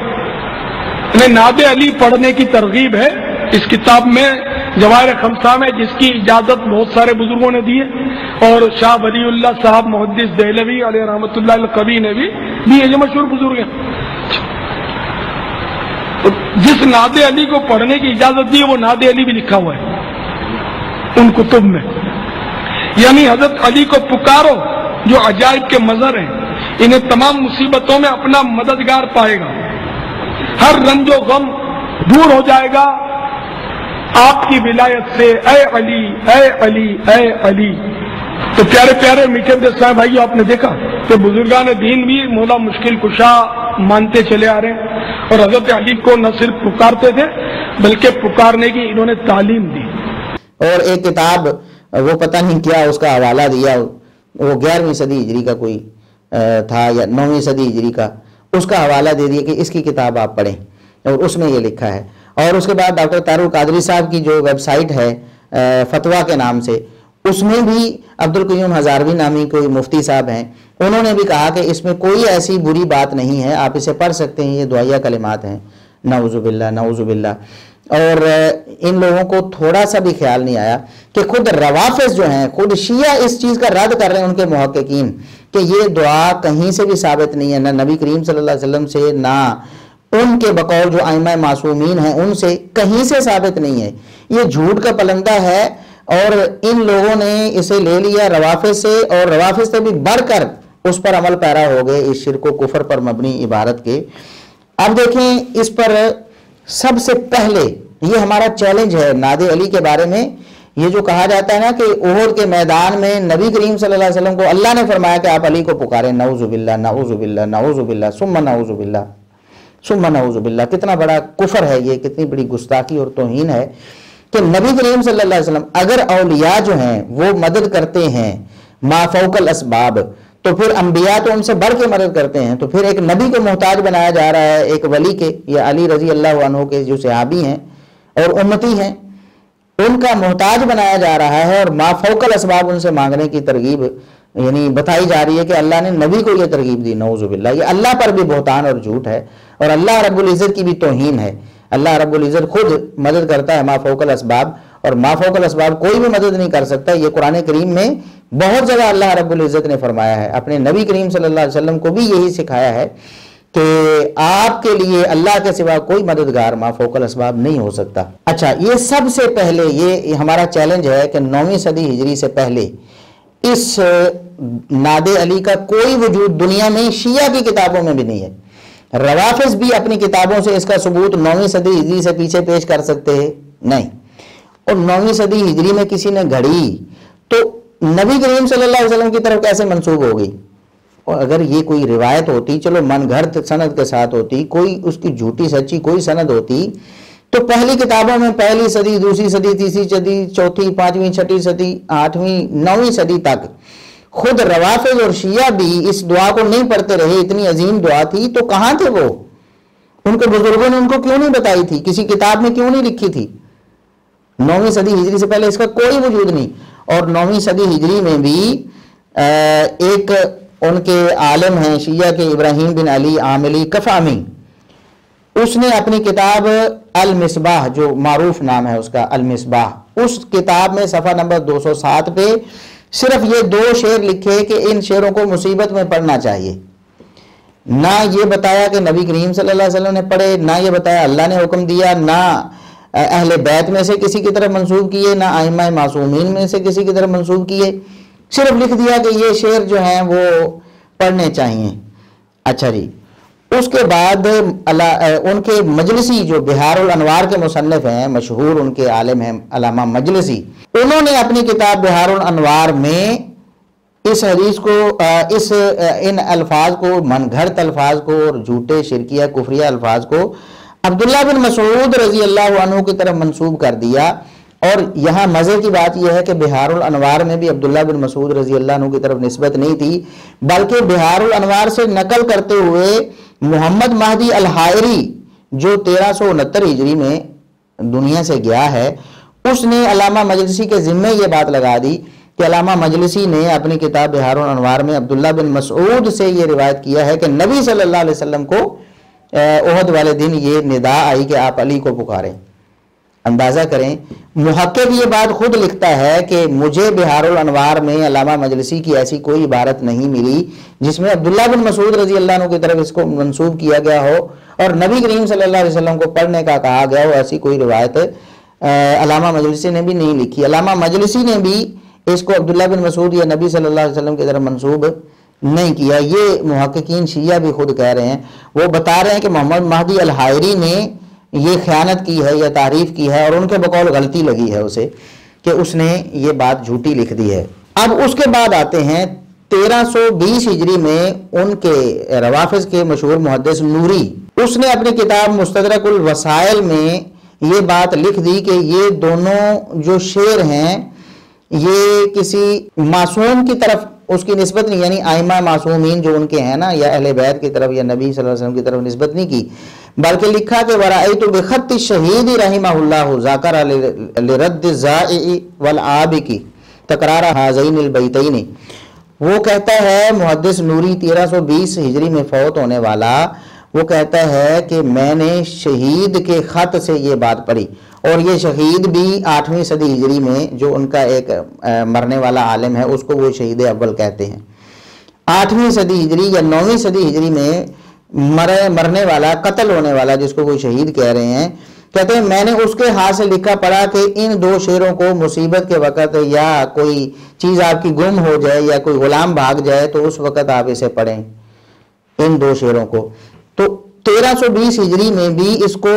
یعنی نعت علی پڑھنے کی ترغیب ہے اس کتاب میں جواہر خمسہ میں، جس کی اجازت بہت سارے بزرگوں نے دی ہے، اور شاہ ولی اللہ صاحب محدث دہلوی علیہ رحمت اللہ القوی نے بھی دی ہے، جو مشہور بزرگ ہیں. جس نعت علی کو پڑھنے کی اجازت دی ہے وہ نعت علی بھی لکھا ہوا ہے ان کتب میں. یعنی حضرت علی کو پکارو جو عجائب کے مظہر ہیں، انہیں تمام مصیبتوں میں اپنا مددگار پائے گا، ہر رنج و غم دور ہو جائے گا آپ کی ولایت سے، اے علی اے علی اے علی. تو پیارے پیارے میٹھے صاحب بھائیو، آپ نے دیکھا کہ بزرگان دین بھی مولا مشکل کشا مانتے چلے آ رہے ہیں، اور حضرت علی کو نہ صرف پکارتے تھے بلکہ پکارنے کی انہوں نے تعلیم دی. اور ایک کتاب وہ پتہ نہیں کیا اس کا حوالہ دیا، وہ 11ویں صدی ہجری کا کوئی تھا یا 9ویں صدی ہجری کا، اس کا حوالہ دے دیا کہ اس کی کتاب آپ پڑھیں، اور اس میں یہ لکھا ہے. اور اس کے بعد ڈاکٹر طاہر قادری صاحب کی جو ویب سائٹ ہے فتویٰ کے نام سے، اس میں بھی عبدالقیوم ہزاروی نامی کوئی مفتی صاحب ہیں، انہوں نے بھی کہا کہ اس میں کوئی ایسی بری بات نہیں ہے، آپ اسے پڑھ سکتے ہیں، یہ دعائیہ کلمات ہیں. نعوذ باللہ نعوذ باللہ. اور ان لوگوں کو تھوڑا سا بھی خیال نہیں آیا کہ خود روافظ جو ہیں، خود شیعہ اس چیز کا رد کر رہے ہیں ان کے محققین کہ یہ دعا کہیں سے بھی ثابت نہیں ہے، نہ نبی کریم صلی اللہ علیہ وسلم سے، نہ ان کے بقول جو ائمہ معصومین ہیں ان سے، کہیں سے ثابت نہیں ہے. یہ جھوٹ کا پلندہ ہے، اور ان لوگوں نے اسے لے لیا روافظ سے، اور روافظ سے بھی بڑھ کر اس پر عمل پیرا ہو گئے اس شرک و کفر پر مبنی عبارت کے. اب دیکھیں اس پر سب سے پہلے یہ ہمارا چیلنج ہے نعت علی کے بارے میں. یہ جو کہا جاتا ہے نا کہ احد کے میدان میں نبی کریم صلی اللہ علیہ وسلم کو اللہ نے فرمایا کہ آپ علی کو پکاریں، نعوذ باللہ نعوذ باللہ نعوذ باللہ ثم نعوذ باللہ ثم نعوذ باللہ. کتنا بڑا کفر ہے یہ، کتنی بڑی گستاخی اور توہین ہے کہ نبی کریم صلی اللہ علیہ وسلم اگر اولیاء جو ہیں وہ مدد کرتے ہیں ما فوق الاسباب، تو پھر انبیاء تو ان سے بڑھ کے مدد کرتے ہیں، تو پھر ایک نبی کو محتاج بنایا جا رہا ہے، ایک ولی کے یا علی رضی اللہ عنہ کے جو صحابی ہیں اور امتی ہیں ان کا محتاج بنایا جا رہا ہے، اور ما فوق الاسباب ان سے مانگنے کی ترغیب یعنی بتائی جا رہی ہے کہ اللہ نے نبی کو یہ ترغیب دی. نعوذ باللہ. یہ اللہ پر بھی بہتان اور جھوٹ ہے، اور اللہ رب العزت کی بھی توہین ہے. اللہ رب العزت خود مدد کرتا ہے ما فوق الاسباب، اور ما فوق الاسباب کوئی بھی مدد نہیں کر سکتا. یہ قرآن کریم میں بہت جگہ اللہ رب العزت نے فرمایا ہے. اپنے نبی کریم صلی اللہ علیہ وسلم کو بھی یہی سکھایا ہے کہ آپ کے لیے اللہ کے سوا کوئی مددگار ما فوق الاسباب نہیں ہو سکتا. اچھا، یہ سب سے پہلے یہ ہمارا چیلنج ہے کہ 9ویں صدی ہجری سے پہلے اس ناد علی کا کوئی وجود دنیا میں شیعہ کی کتابوں میں بھی نہیں ہے. روافظ بھی اپنی کتابوں سے اس کا ثبوت 9ویں صدی ہجری سے پیچھے پیش کر سکتے ہیں نہیں. اور 9ویں صدی ہجری میں کسی نے گھڑی تو نبی کریم صلی اللہ علیہ وسلم کی طرف کیسے منسوب ہو گئی؟ اور اگر یہ کوئی روایت ہوتی، چلو من گھڑت سند کے ساتھ ہوتی، کوئی اس کی جھوٹی سچی کوئی سند ہوتی، تو پہلی کتابوں میں پہلی صدی، دوسری صدی، تیسری صدی، چوتھی، پانچویں، چھٹی صدی، 8ویں، 9ویں صدی تک خود روافظ اور شیعہ بھی اس دعا کو نہیں پڑھتے رہے. اتنی عظیم دعا تھی تو کہاں تھے وہ؟ ان کے بزرگوں نے ان کو کیوں نہیں بتائی تھی؟ کسی کتاب میں کیوں نہیں لکھی تھی؟ 9ویں صدی ہجری سے پہلے اس کا کوئی وجود نہیں. اور 9ویں صدی ہجری میں بھی ایک ان کے عالم ہیں شیعہ کے ابراہیم بن علی عاملی کفامی، اس نے اپنی کتاب المصباح، جو معروف نام ہے اس کا المصباح، اس کتاب میں صفحہ نمبر 207 پہ صرف یہ 2 شعر لکھے کہ ان شعروں کو مصیبت میں پڑھنا چاہیے. نہ یہ بتایا کہ نبی کریم صلی اللہ علیہ وسلم نے پڑھے، نہ یہ بتایا اللہ نے حکم دیا، نہ اہل بیت میں سے کسی کی طرف منسوب کیے، نہ ائمہ معصومین میں سے کسی کی طرف منسوب کیے. صرف لکھ دیا کہ یہ شعر جو ہیں وہ پڑھنے چاہیے. اچھا جی، اس کے بعد ان کے مجلسی جو بہار الانوار کے مصنف ہیں، مشہور ان کے عالم ہیں علامہ مجلسی، انہوں نے اپنی کتاب بہار الانوار میں اس حدیث کو ان الفاظ کو، من گھڑت الفاظ کو اور جھوٹے شرکیہ کفریہ الفاظ کو عبداللہ بن مسعود رضی اللہ عنہ کی طرف منسوب کر دیا. اور یہاں مزے کی بات یہ ہے کہ بہار الانوار میں بھی عبداللہ بن مسعود رضی اللہ عنہ کی طرف نسبت نہیں تھی، بلکہ بہار الانوار سے نقل کرتے ہوئے محمد مہدی الحائری جو 1369 ہجری میں دنیا سے گیا ہے، اس نے علامہ مجلسی کے ذمے یہ بات لگا دی کہ علامہ مجلسی نے اپنی کتاب بہار الانوار میں عبداللہ بن مسعود سے یہ روایت کیا ہے کہ نبی صلی اللہ علیہ وسلم کو احد والے دن یہ ندا آئی کہ آپ علی کو پکاریں. اندازہ کریں، محقق یہ بات خود لکھتا ہے کہ مجھے بہار الانوار میں علامہ مجلسی کی ایسی کوئی عبارت نہیں ملی جس میں عبداللہ بن مسعود رضی اللہ عنہ کی طرف اس کو منسوب کیا گیا ہو اور نبی کریم صلی اللہ علیہ وسلم کو پڑھنے کا کہا گیا ہو. ایسی کوئی روایت علامہ مجلسی نے بھی نہیں لکھی. علامہ مجلسی نے بھی اس کو عبداللہ بن مسعود یا نبی صلی اللہ علیہ وسلم کی طرف منسوب نہیں کیا. یہ محققین شیعہ بھی خود کہہ رہے ہیں. وہ بتا رہے ہیں کہ محمد مہدی الحائری نے یہ خیانت کی ہے یا تعریف کی ہے اور ان کے بقول غلطی لگی ہے اسے کہ اس نے یہ بات جھوٹی لکھ دی ہے. اب اس کے بعد آتے ہیں 1320 ہجری میں ان کے روافظ کے مشہور محدث نوری، اس نے اپنی کتاب مستدرک الوسائل میں یہ بات لکھ دی کہ یہ دونوں جو شعر ہیں یہ کسی معصوم کی طرف اس کی نسبت نہیں، یعنی ائمہ معصومین جو ان کے ہیں نا، یا اہل بیت کی طرف یا نبی صلی اللہ علیہ وسلم کی طرف نسبت نہیں کی، بلکہ لکھا کہ وَرَأَيْتُ بِخَطِّ الشَّهِيدِ رَحِمَهُ اللَّهُ ذَاكَرَ لِرَدِّ الزَّائِعِ وَالْعَابِقِ تَكْرَارَ هَذَيْنِ الْبَيْتَيْنِ. وہ کہتا ہے محدث نوری 1320 ہجری میں فوت ہونے والا، وہ کہتا ہے کہ میں نے شہید کے خط سے یہ بات پڑھی. اور یہ شہید بھی 8ویں صدی ہجری میں جو ان کا ایک مرنے والا عالم ہے اس کو وہ شہید اول کہتے ہیں. 8ویں صدی ہجری یا 9ویں صدی ہجری میں مرنے والا، قتل ہونے والا جس کو وہ شہید کہہ رہے ہیں، کہتے ہیں میں نے اس کے ہاتھ سے لکھا پڑھا کہ ان 2 شعروں کو مصیبت کے وقت یا کوئی چیز آپ کی گم ہو جائے یا کوئی غلام بھاگ جائے تو اس وقت آپ اسے پڑھیں، ان 2 شعروں کو. تو 1320 ہجری میں بھی اس کو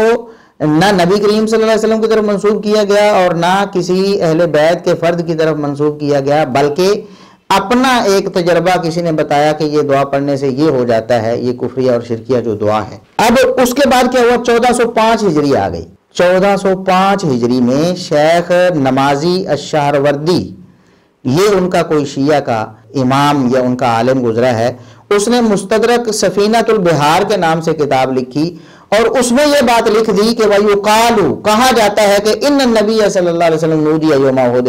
نہ نبی کریم صلی اللہ علیہ وسلم کی طرف منسوب کیا گیا اور نہ کسی اہل بیت کے فرد کی طرف منسوب کیا گیا، بلکہ اپنا ایک تجربہ کسی نے بتایا کہ یہ دعا پڑھنے سے یہ ہو جاتا ہے، یہ کفریہ اور شرکیہ جو دعا ہے. اب اس کے بعد کیا ہوا؟ 1405 ہجری آ گئی. 1405 ہجری میں شیخ نمازی الشہروردی، یہ ان کا کوئی شیعہ کا امام یا ان کا عالم گزرا ہے، اس نے مستدرک سفینۃ البہار کے نام سے کتاب لکھی اور اس میں یہ بات لکھ دی کہ وَيُقَالُ کہا جاتا ہے کہ ان النبی صلی اللہ علیہ وسلم نودی یوم احد،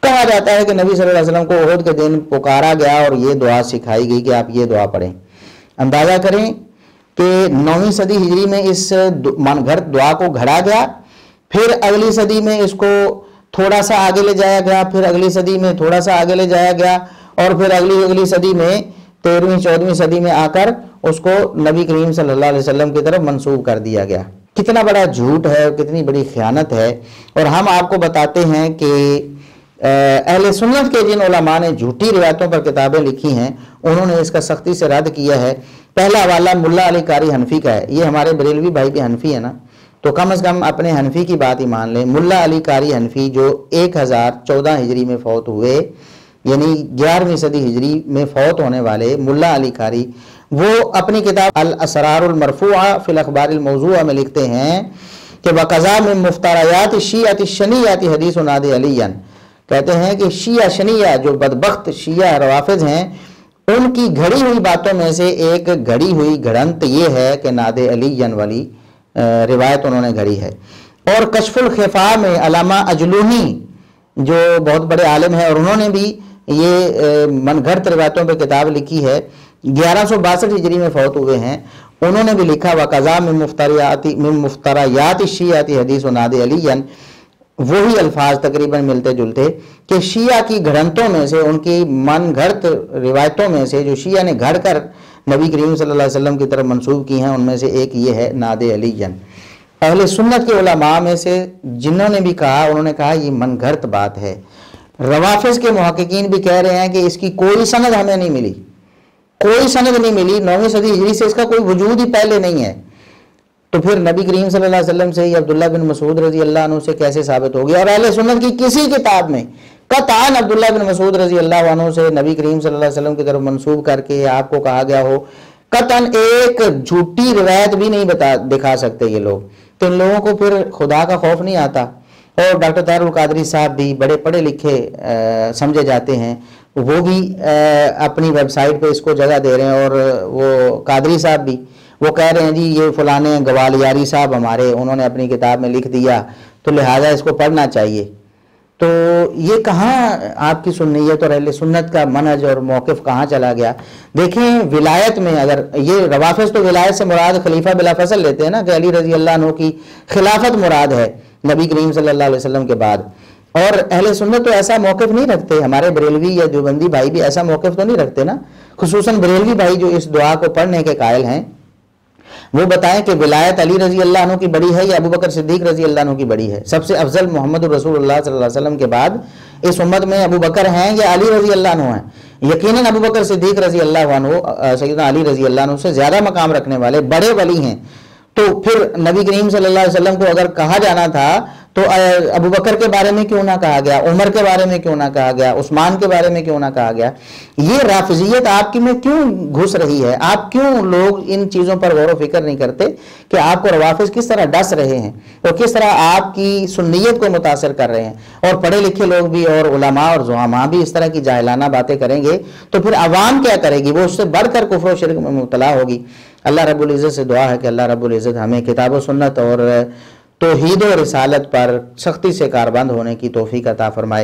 کہا جاتا ہے کہ نبی صلی اللہ علیہ وسلم کو احد کے دن پکارا گیا اور یہ دعا سکھائی گئی کہ آپ یہ دعا پڑھیں. اندازہ کریں کہ 9ویں صدی ہجری میں اس من گھڑت دعا کو گھڑا گیا، پھر اگلی صدی میں اس کو تھوڑا سا آگے لے جایا گیا، پھر اگلی صدی میں تھوڑا سا آگے لے جایا گیا، اور پھر اگلی صدی میں 13ویں 14ویں صدی میں آ کر اس کو نبی کریم صلی اللہ علیہ وسلم کی طرف منسوب کر دیا گیا۔ کتنا بڑا جھوٹ ہے اور کتنی بڑی خیانت ہے۔ اور ہم آپ کو بتاتے ہیں کہ اہل سنت کے جن علماء نے جھوٹی روایتوں پر کتابیں لکھی ہیں انہوں نے اس کا سختی سے رد کیا ہے۔ پہلا حوالہ ملا علی قاری حنفی کا ہے۔ یہ ہمارے بریلوی بھائی بھی حنفی ہے نا، تو کم از کم اپنے حنفی کی بات ہی مان لیں۔ ملا علی قاری حنفی جو 1014 ہجری میں فوت ہوئے، یعنی 11ویں صدی ہجری میں فوت ہونے والے ملا علی قاری، وہ اپنی کتاب الاسرار المرفوعہ فی الاخبار الموضوعہ میں لکھتے ہیں کہ وَقَضَى مِن مُفْتَرَيَاتِ الشِّيَّةِ الشَّنِيَّةِ حدیث نادِ علیًا، کہتے ہیں کہ شیعہ شنیہ جو بدبخت شیعہ روافظ ہیں ان کی گھڑی ہوئی باتوں میں سے ایک گھڑی ہوئی گھڑنت یہ ہے کہ ناد علیًا والی روایت انہوں نے گھڑی ہے۔ اور کشف الخفاء میں علامہ اجلونی جو بہت بڑے عالم ہیں اور انہوں نے بھی یہ من گھڑت روایتوں پہ کتاب لکھی ہے، 1162 ہجری میں فوت ہوئے ہیں، انہوں نے بھی لکھا وَقَضَى مِن مُفْتَرَيَاتِ الشِّيَّةِ حدیث ناد علیًا، وہی الفاظ تقریباً ملتے جلتے کہ شیعہ کی گھڑنتوں میں سے، ان کی من گھڑت روایتوں میں سے جو شیعہ نے گھڑ کر نبی کریم صلی اللہ علیہ وسلم کی طرف منسوب کی ہیں، ان میں سے ایک یہ ہے ناد علیًا۔ اہل سنت کے علماء میں سے جنہوں نے بھی کہا، انہوں نے کہا یہ من گھڑت بات ہے۔ روافظ کے محققین بھی کہہ رہے ہیں کہ اس کی کوئی سند ہمیں نہیں ملی، کوئی سند نہیں ملی، 9ویں صدی ہجری سے اس کا کوئی وجود ہی پہلے نہیں ہے۔ تو پھر نبی کریم صلی اللہ علیہ وسلم سے یا عبداللہ بن مسعود رضی اللہ عنہ سے کیسے ثابت ہوگی؟ اور اہل سنت کی کسی کتاب میں قطعاً عبداللہ بن مسعود رضی اللہ عنہ سے نبی کریم صلی اللہ علیہ وسلم کی طرف منسوب کر کے آپ کو کہا گیا ہو، قطعاً ایک جھوٹی روایت بھی نہیں دکھا سکتے یہ لوگ۔ تو ان لوگوں کو پھر خدا کا خوف نہیں آتا۔ اور ڈاکٹر طاہر القادری صاحب بھی بڑے پڑھے لکھے سمجھے جاتے ہیں، وہ بھی اپنی ویب سائٹ پہ اس کو جگہ دے رہے ہیں۔ اور وہ قادری صاحب بھی وہ کہہ رہے ہیں جی یہ فلانے گوالیاری صاحب ہمارے، انہوں نے اپنی کتاب میں لکھ دیا تو لہٰذا اس کو پڑھنا چاہیے۔ تو یہ کہاں آپ کی سنیت اور اہل سنت کا منہج اور موقف کہاں چلا گیا؟ دیکھیں ولایت میں، اگر یہ روافظ تو ولایت سے مراد خلیفہ بلا فصل لیتے ہیں نا، کہ علی رضی اللہ عنہ کی خلافت مراد ہے نبی کریم صلی اللہ علیہ وسلم کے بعد، اور اہل سنت تو ایسا موقف نہیں رکھتے۔ ہمارے بریلوی یا دیوبندی بھائی بھی ایسا موقف تو نہیں رکھتے نا، خصوصاً بریلوی بھائی جو اس دعا کو پڑھنے کے قائل ہیں، وہ بتائیں کہ ولایت علی رضی اللہ عنہ کی بڑی ہے یا ابو بکر صدیق رضی اللہ عنہ کی بڑی ہے؟ سب سے افضل محمد رسول اللہ صلی اللہ علیہ وسلم کے بعد اس امت میں ابو بکر ہیں یا علی رضی اللہ عنہ ہیں؟ یقیناً ابو بکر صدیق رضی اللہ عنہ سیدنا علی رضی اللہ عنہ سے زیادہ مقام رکھنے والے بڑے ولی ہیں۔ تو پھر نبی کریم صلی اللہ علیہ وسلم کو اگر کہا جانا تھا تو ابو بکر کے بارے میں کیوں نہ کہا گیا، عمر کے بارے میں کیوں نہ کہا گیا، عثمان کے بارے میں کیوں نہ کہا گیا؟ یہ رافضیت آپ کی میں کیوں گھس رہی ہے؟ آپ کیوں لوگ ان چیزوں پر غور و فکر نہیں کرتے کہ آپ کو روافظ کس طرح ڈس رہے ہیں اور کس طرح آپ کی سنیت کو متاثر کر رہے ہیں؟ اور پڑھے لکھے لوگ بھی اور علماء اور زعماء بھی اس طرح کی جاہلانہ باتیں کریں گے تو پھر عوام کیا کرے گی؟ وہ اس سے بڑھ کر کفر و شرک میں مبتلا ہوگی۔ اللہ رب العزت سے دعا ہے کہ اللہ رب العزت ہمیں کتاب و سنت اور توحید و رسالت پر سختی سے کاربند ہونے کی توفیق عطا فرمائے۔